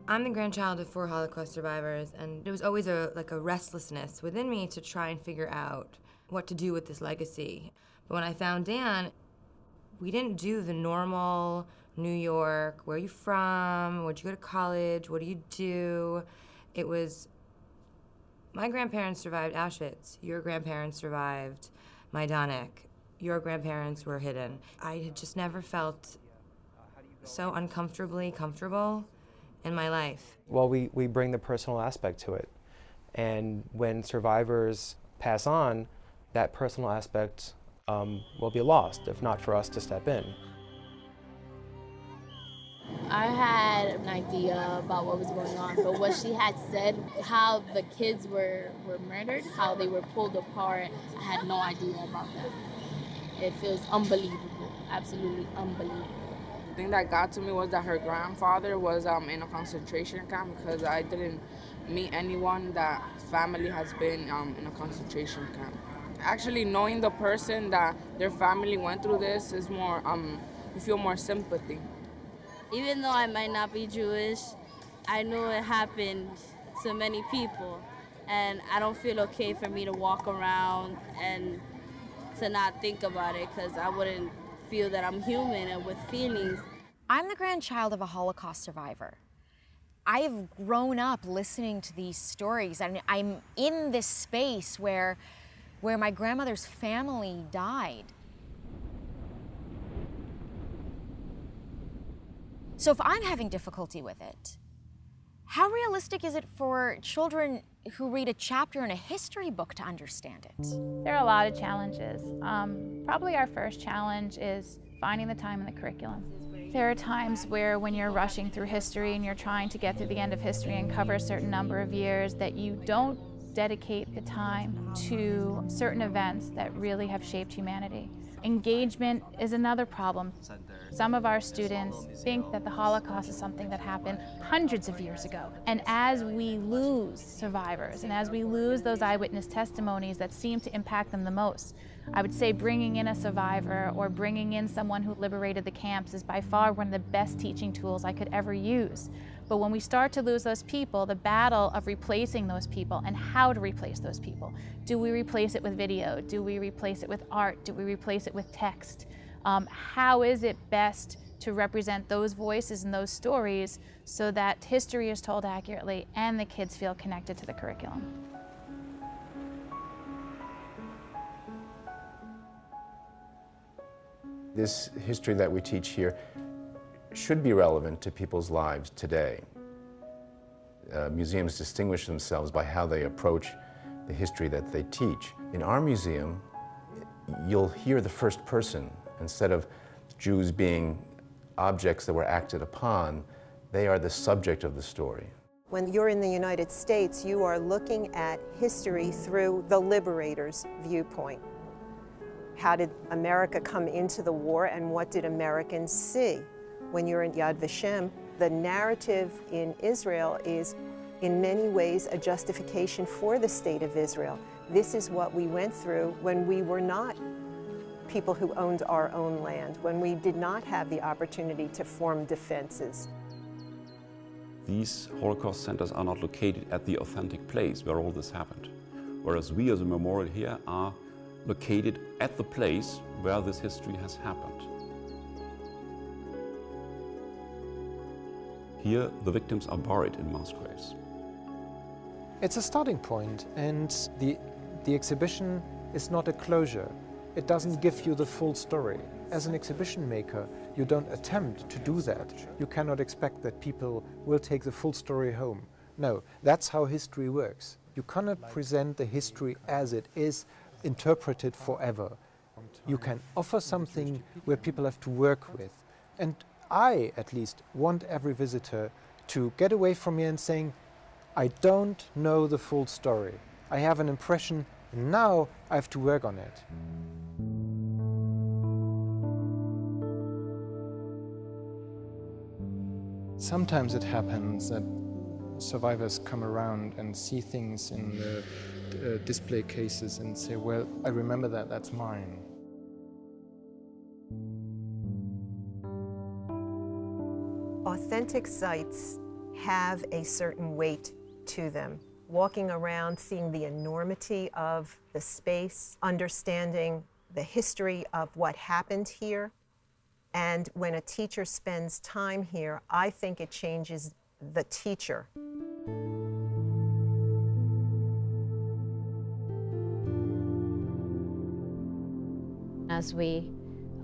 I'm the grandchild of 4 Holocaust survivors, and there was always a restlessness within me to try and figure out what to do with this legacy. But when I found Dan, we didn't do the normal New York, where are you from? Where'd you go to college? What do you do? It was, my grandparents survived Auschwitz. Your grandparents survived Majdanek. Your grandparents were hidden. I had just never felt so uncomfortably comfortable in my life. Well, we bring the personal aspect to it. And when survivors pass on, that personal aspect will be lost, if not for us to step in. I had an idea about what was going on, but what she had said, how the kids were murdered, how they were pulled apart, I had no idea about that. It feels unbelievable, absolutely unbelievable. The thing that got to me was that her grandfather was in a concentration camp, because I didn't meet anyone that family has been in a concentration camp. Actually knowing the person that their family went through this is more, you feel more sympathy. Even though I might not be Jewish, I know it happened to many people, and I don't feel okay for me to walk around and to not think about it, because I wouldn't feel that I'm human and with feelings. I'm the grandchild of a Holocaust survivor. I've grown up listening to these stories. I mean, I'm in this space where my grandmother's family died. So if I'm having difficulty with it, how realistic is it for children who read a chapter in a history book to understand it? There are a lot of challenges. Probably our first challenge is finding the time in the curriculum. There are times where when you're rushing through history and you're trying to get through the end of history and cover a certain number of years, that you don't dedicate the time to certain events that really have shaped humanity. Engagement is another problem. Some of our students think that the Holocaust is something that happened hundreds of years ago. And as we lose survivors and as we lose those eyewitness testimonies that seem to impact them the most, I would say bringing in a survivor or bringing in someone who liberated the camps is by far one of the best teaching tools I could ever use. But when we start to lose those people, the battle of replacing those people and how to replace those people. Do we replace it with video? Do we replace it with art? Do we replace it with text? How is it best to represent those voices and those stories so that history is told accurately and the kids feel connected to the curriculum? This history that we teach here should be relevant to people's lives today. Museums distinguish themselves by how they approach the history that they teach. In our museum, you'll hear the first person. Instead of Jews being objects that were acted upon, they are the subject of the story. When you're in the United States, you are looking at history through the liberator's viewpoint. How did America come into the war and what did Americans see? When you're in Yad Vashem, the narrative in Israel is in many ways a justification for the state of Israel. This is what we went through when we were not people who owned our own land, when we did not have the opportunity to form defenses. These Holocaust centers are not located at the authentic place where all this happened, whereas we as a memorial here are located at the place where this history has happened. Here, the victims are buried in mass graves. It's a starting point, and the exhibition is not a closure. It doesn't give you the full story. As an exhibition maker, you don't attempt to do that. You cannot expect that people will take the full story home. No, that's how history works. You cannot present the history as it is, interpreted forever. You can offer something where people have to work with. And I, at least, want every visitor to get away from here and saying, I don't know the full story. I have an impression, and now I have to work on it. Sometimes it happens that survivors come around and see things in the display cases and say, well, I remember that, that's mine. Authentic sites have a certain weight to them. Walking around, seeing the enormity of the space, understanding the history of what happened here. And when a teacher spends time here, I think it changes the teacher. As we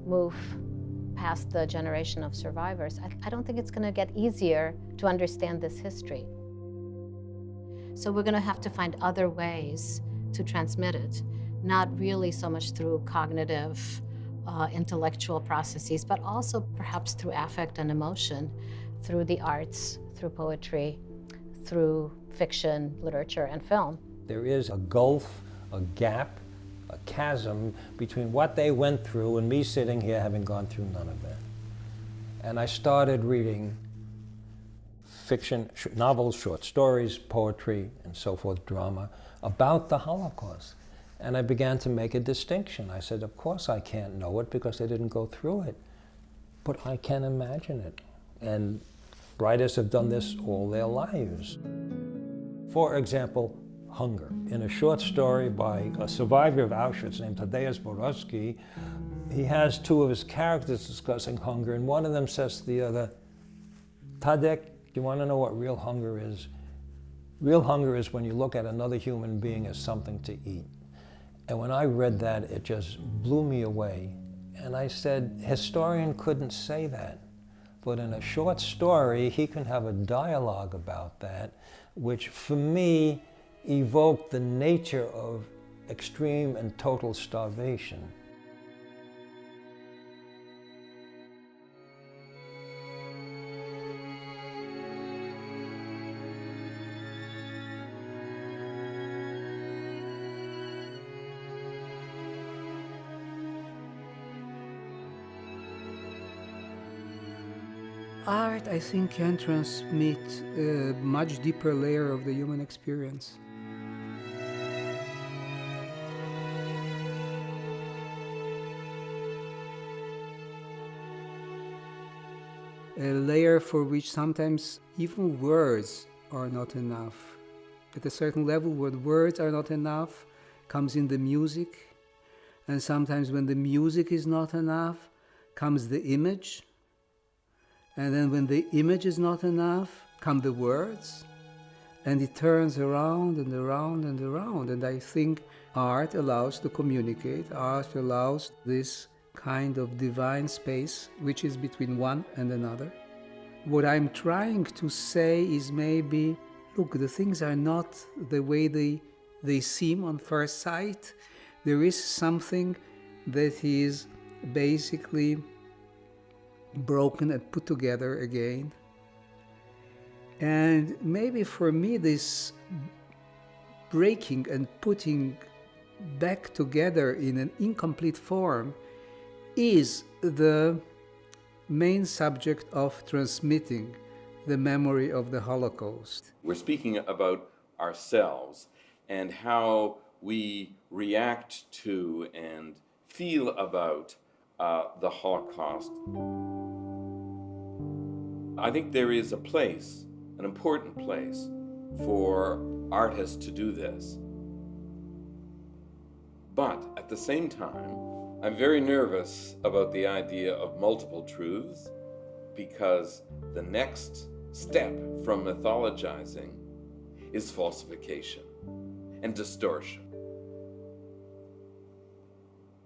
move past the generation of survivors, I don't think it's going to get easier to understand this history. So we're going to have to find other ways to transmit it, not really so much through cognitive, intellectual processes, but also perhaps through affect and emotion, through the arts, through poetry, through fiction, literature, and film. There is a gulf, a gap, a chasm between what they went through and me sitting here having gone through none of that. And I started reading fiction, novels, short stories, poetry, and so forth, drama, about the Holocaust. And I began to make a distinction. I said, of course I can't know it because I didn't go through it, but I can imagine it. And writers have done this all their lives. For example, hunger. In a short story by a survivor of Auschwitz named Tadeusz Borowski, he has two of his characters discussing hunger, and one of them says to the other, Tadek, you want to know what real hunger is? Real hunger is when you look at another human being as something to eat. And when I read that, it just blew me away. And I said, historian couldn't say that. But in a short story, he can have a dialogue about that, which for me evoked the nature of extreme and total starvation. Art, I think, can transmit a much deeper layer of the human experience. A layer for which sometimes even words are not enough. At a certain level, when words are not enough, comes in the music. And sometimes when the music is not enough, comes the image. And then when the image is not enough, come the words, and it turns around and around and around. And I think art allows to communicate. Art allows this kind of divine space, which is between one and another. What I'm trying to say is maybe, look, the things are not the way they seem on first sight. There is something that is basically broken and put together again. And maybe for me this breaking and putting back together in an incomplete form is the main subject of transmitting the memory of the Holocaust. We're speaking about ourselves and how we react to and feel about the Holocaust. I think there is a place, an important place, for artists to do this. But at the same time, I'm very nervous about the idea of multiple truths, because the next step from mythologizing is falsification and distortion.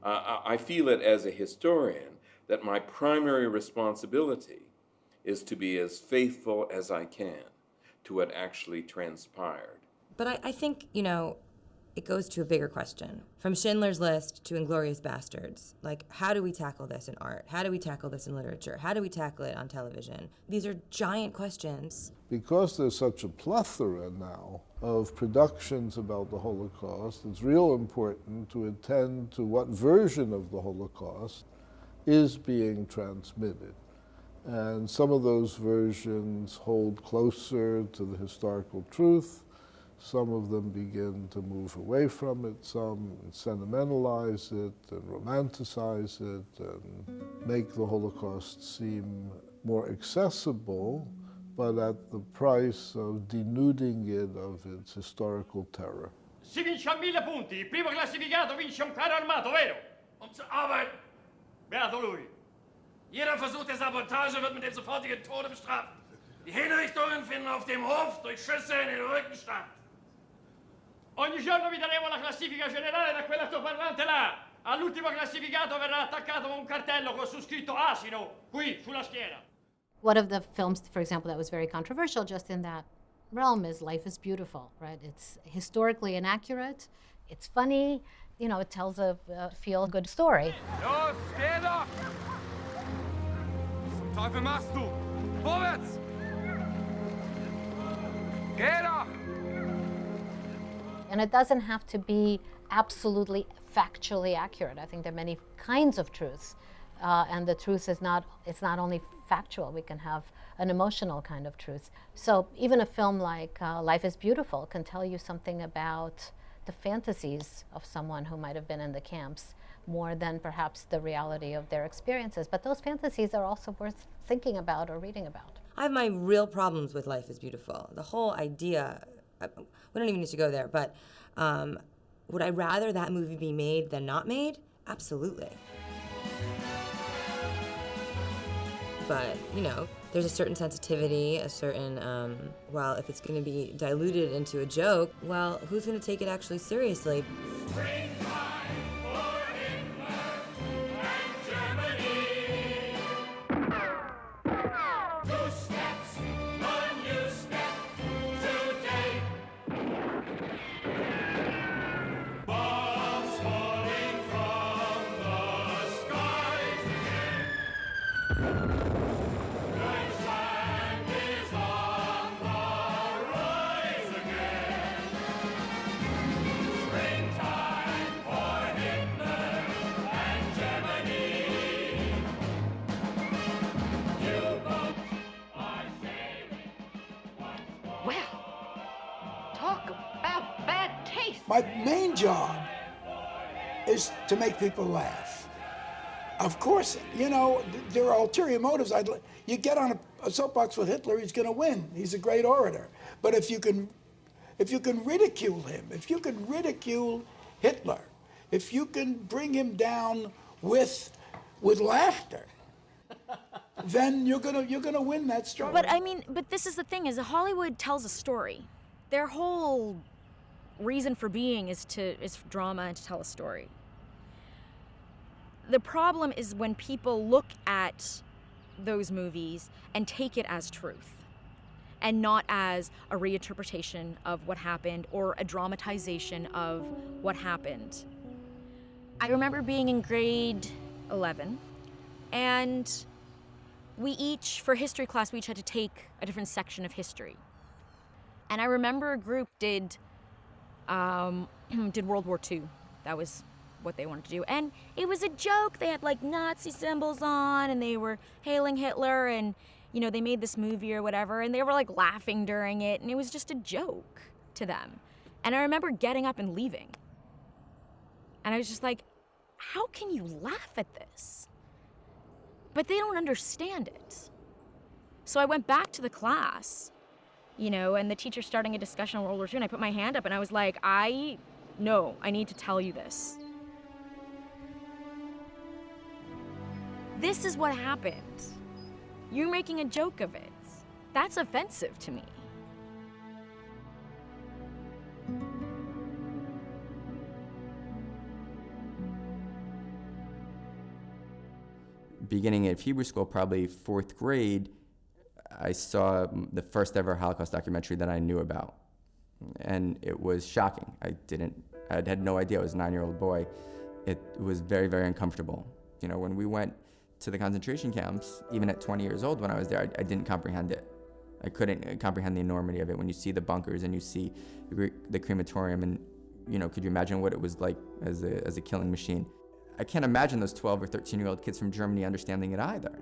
I feel it as a historian that my primary responsibility is to be as faithful as I can to what actually transpired. But I think, you know, it goes to a bigger question. From Schindler's List to Inglourious Bastards, like, how do we tackle this in art? How do we tackle this in literature? How do we tackle it on television? These are giant questions. Because there's such a plethora now of productions about the Holocaust, it's real important to attend to what version of the Holocaust is being transmitted. And some of those versions hold closer to the historical truth. Some of them begin to move away from it. Some sentimentalize it and romanticize it and make the Holocaust seem more accessible, but at the price of denuding it of its historical terror. Si vince a 1000 punti, il primo classificato vince un carro armato, vero? Aber, beato lui. Jeder Versuch der Sabotage wird mit dem sofortigen Tode bestraft. Die Hinrichtungen finden auf dem Hof durch Schüsse in den Rücken statt. Ogni giorno vi daremo la classifica generale da quell'altoparlante là. All'ultimo classificato verrà attaccato un cartello con su scritto asino, qui, sulla schiena. One of the films, for example, that was very controversial just in that realm is Life is Beautiful, right? It's historically inaccurate, it's funny, you know, it tells a feel-good story. Los, geh doch! Was zum Teufel machst du? Vorwärts! Geh doch! And it doesn't have to be absolutely factually accurate. I think there are many kinds of truths, and the truth is it's not only factual. We can have an emotional kind of truth. So even a film like Life is Beautiful can tell you something about the fantasies of someone who might have been in the camps more than perhaps the reality of their experiences. But those fantasies are also worth thinking about or reading about. I have my real problems with Life is Beautiful. The whole idea, we don't even need to go there, but would I rather that movie be made than not made? Absolutely. But, you know, there's a certain sensitivity, a certain, well, if it's going to be diluted into a joke, well, who's going to take it actually seriously? My main job is to make people laugh. Of course, you know, there are ulterior motives. You get on a soapbox with Hitler, he's going to win. He's a great orator. But if you can ridicule him, if you can ridicule Hitler, if you can bring him down with laughter, then you're gonna win that struggle. But I mean, this is the thing: is Hollywood tells a story. Their whole reason for being is drama and to tell a story. The problem is when people look at those movies and take it as truth and not as a reinterpretation of what happened or a dramatization of what happened. I remember being in grade 11, and we each, for history class, we each had to take a different section of history. And I remember a group did World War II. That was what they wanted to do. And it was a joke. They had like Nazi symbols on and they were hailing Hitler, and you know, they made this movie or whatever, and they were like laughing during it, and it was just a joke to them. And I remember getting up and leaving. And I was just like, how can you laugh at this? But they don't understand it. So I went back to the class, you know, and the teacher starting a discussion on World War II, and I put my hand up and I was like, I need to tell you this. This is what happened. You're making a joke of it. That's offensive to me. Beginning at Hebrew school, probably 4th grade, I saw the first ever Holocaust documentary that I knew about. And it was shocking. I had no idea. I was a 9-year-old boy. It was very, very uncomfortable. You know, when we went to the concentration camps, even at 20 years old when I was there, I didn't comprehend it. I couldn't comprehend the enormity of it. When you see the bunkers and you see the crematorium, and, you know, could you imagine what it was like as a killing machine? I can't imagine those 12 or 13-year-old kids from Germany understanding it either.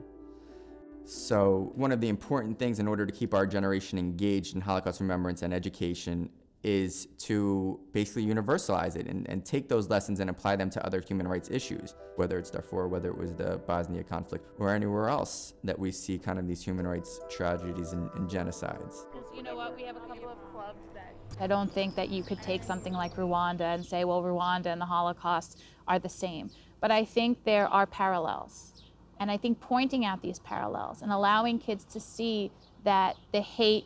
So one of the important things in order to keep our generation engaged in Holocaust remembrance and education is to basically universalize it and take those lessons and apply them to other human rights issues, whether it's Darfur, whether it was the Bosnia conflict, or anywhere else that we see kind of these human rights tragedies and genocides. You know what, we have a couple of clubs that... I don't think that you could take something like Rwanda and say, well, Rwanda and the Holocaust are the same. But I think there are parallels. And I think pointing out these parallels and allowing kids to see that the hate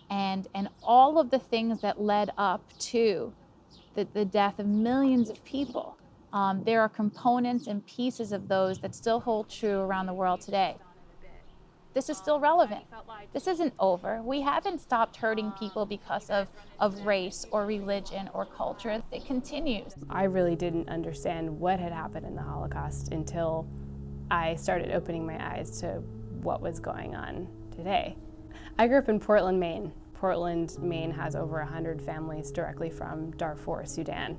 and all of the things that led up to the death of millions of people, there are components and pieces of those that still hold true around the world today. This is still relevant. This isn't over. We haven't stopped hurting people because of race or religion or culture. It continues. I really didn't understand what had happened in the Holocaust until I started opening my eyes to what was going on today. I grew up in Portland, Maine. Portland, Maine has over 100 families directly from Darfur, Sudan.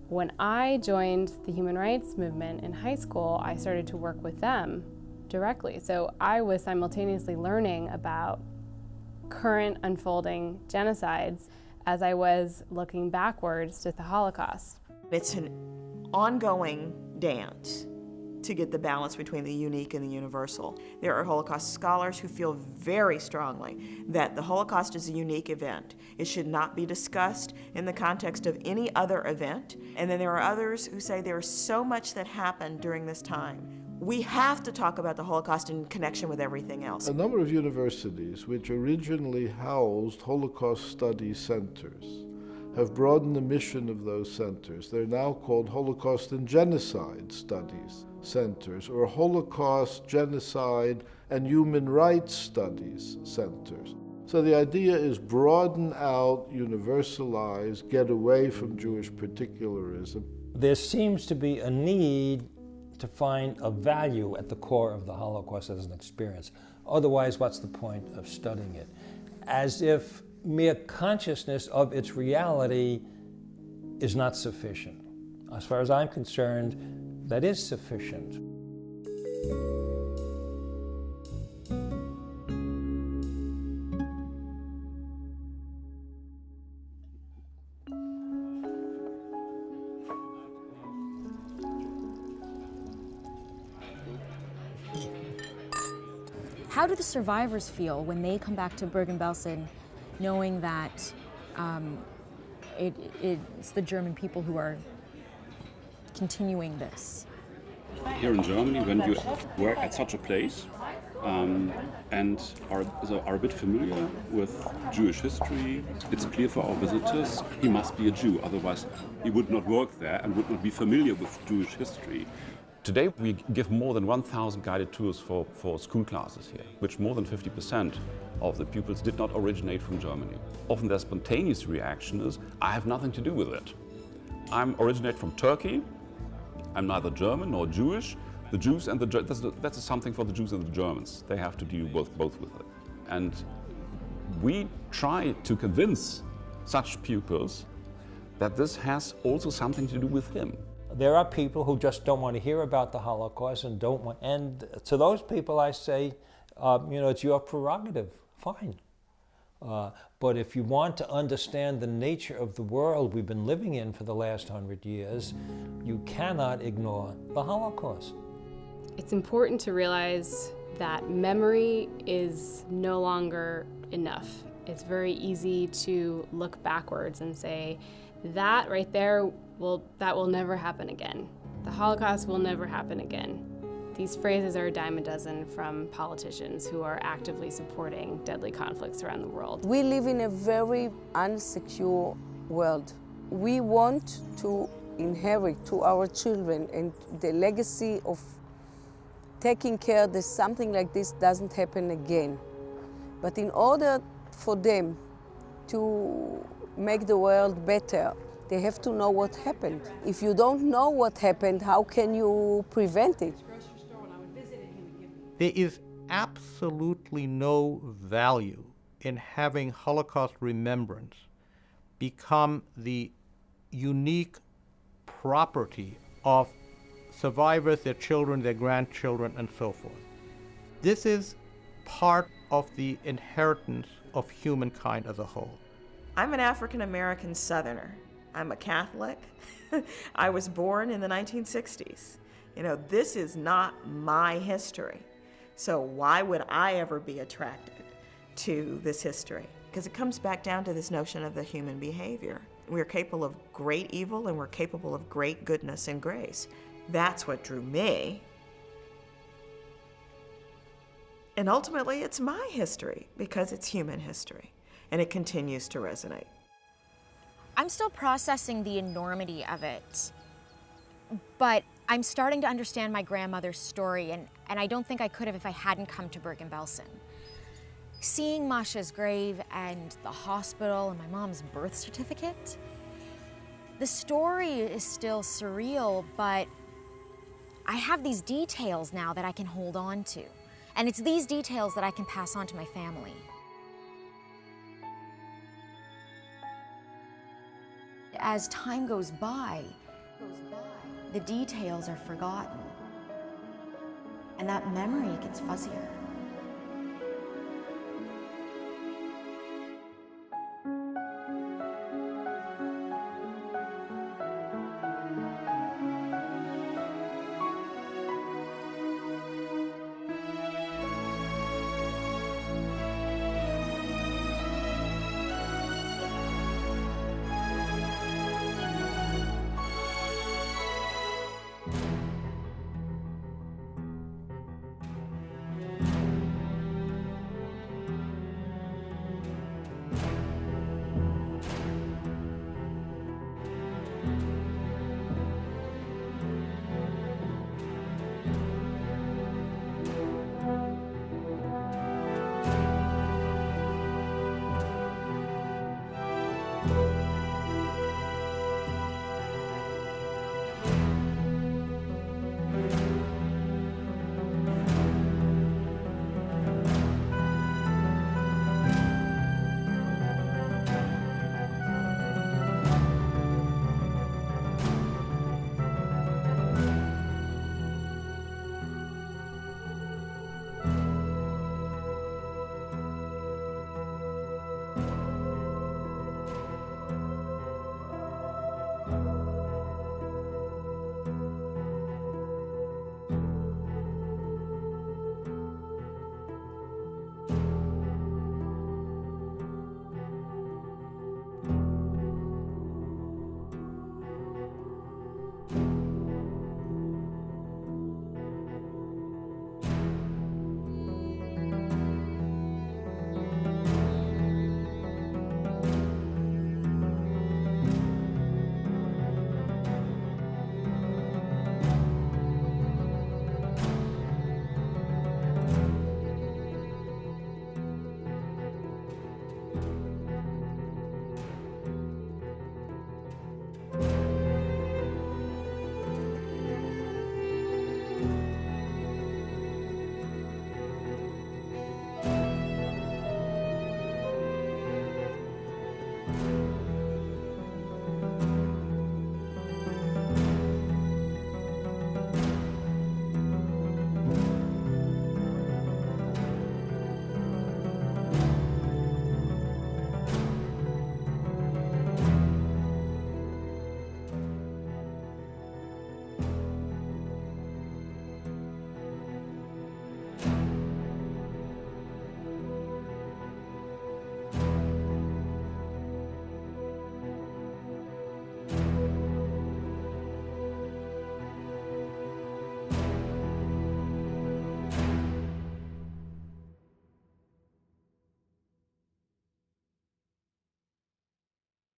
When I joined the human rights movement in high school, I started to work with them directly. So I was simultaneously learning about current unfolding genocides as I was looking backwards to the Holocaust. It's an ongoing dance to get the balance between the unique and the universal. There are Holocaust scholars who feel very strongly that the Holocaust is a unique event. It should not be discussed in the context of any other event. And then there are others who say there is so much that happened during this time. We have to talk about the Holocaust in connection with everything else. A number of universities which originally housed Holocaust study centers have broadened the mission of those centers. They're now called Holocaust and Genocide Studies Centers, or Holocaust, Genocide, and Human Rights Studies Centers. So the idea is broaden out, universalize, get away from Jewish particularism. There seems to be a need to find a value at the core of the Holocaust as an experience. Otherwise, what's the point of studying it? As if mere consciousness of its reality is not sufficient. As far as I'm concerned, that is sufficient. How do the survivors feel when they come back to Bergen-Belsen knowing that it's the German people who are continuing this? Here in Germany, when you work at such a place and are a bit familiar with Jewish history, it's clear for our visitors he must be a Jew, otherwise he would not work there and would not be familiar with Jewish history. Today we give more than 1,000 guided tours for school classes here, which more than 50% of the pupils did not originate from Germany. Often their spontaneous reaction is, I have nothing to do with it. I originate from Turkey, I'm neither German nor Jewish. The Jews and that's something for the Jews and the Germans. They have to deal both with it. And we try to convince such pupils that this has also something to do with him. There are people who just don't want to hear about the Holocaust and don't want, and to those people I say, it's your prerogative, fine. But if you want to understand the nature of the world we've been living in for the last 100 years, you cannot ignore the Holocaust. It's important to realize that memory is no longer enough. It's very easy to look backwards and say, that right there, that will never happen again. The Holocaust will never happen again. These phrases are a dime a dozen from politicians who are actively supporting deadly conflicts around the world. We live in a very unsecure world. We want to inherit to our children and the legacy of taking care that something like this doesn't happen again. But in order for them to make the world better, they have to know what happened. If you don't know what happened, how can you prevent it? There is absolutely no value in having Holocaust remembrance become the unique property of survivors, their children, their grandchildren, and so forth. This is part of the inheritance of humankind as a whole. I'm an African American Southerner. I'm a Catholic. I was born in the 1960s. You know, this is not my history. So why would I ever be attracted to this history? Because it comes back down to this notion of the human behavior. We're capable of great evil and we're capable of great goodness and grace. That's what drew me. And ultimately, it's my history because it's human history, and it continues to resonate. I'm still processing the enormity of it, but I'm starting to understand my grandmother's story, and I don't think I could have if I hadn't come to Bergen-Belsen. Seeing Masha's grave and the hospital and my mom's birth certificate, the story is still surreal, but I have these details now that I can hold on to. And it's these details that I can pass on to my family. As time goes by, the details are forgotten. And that memory gets fuzzier.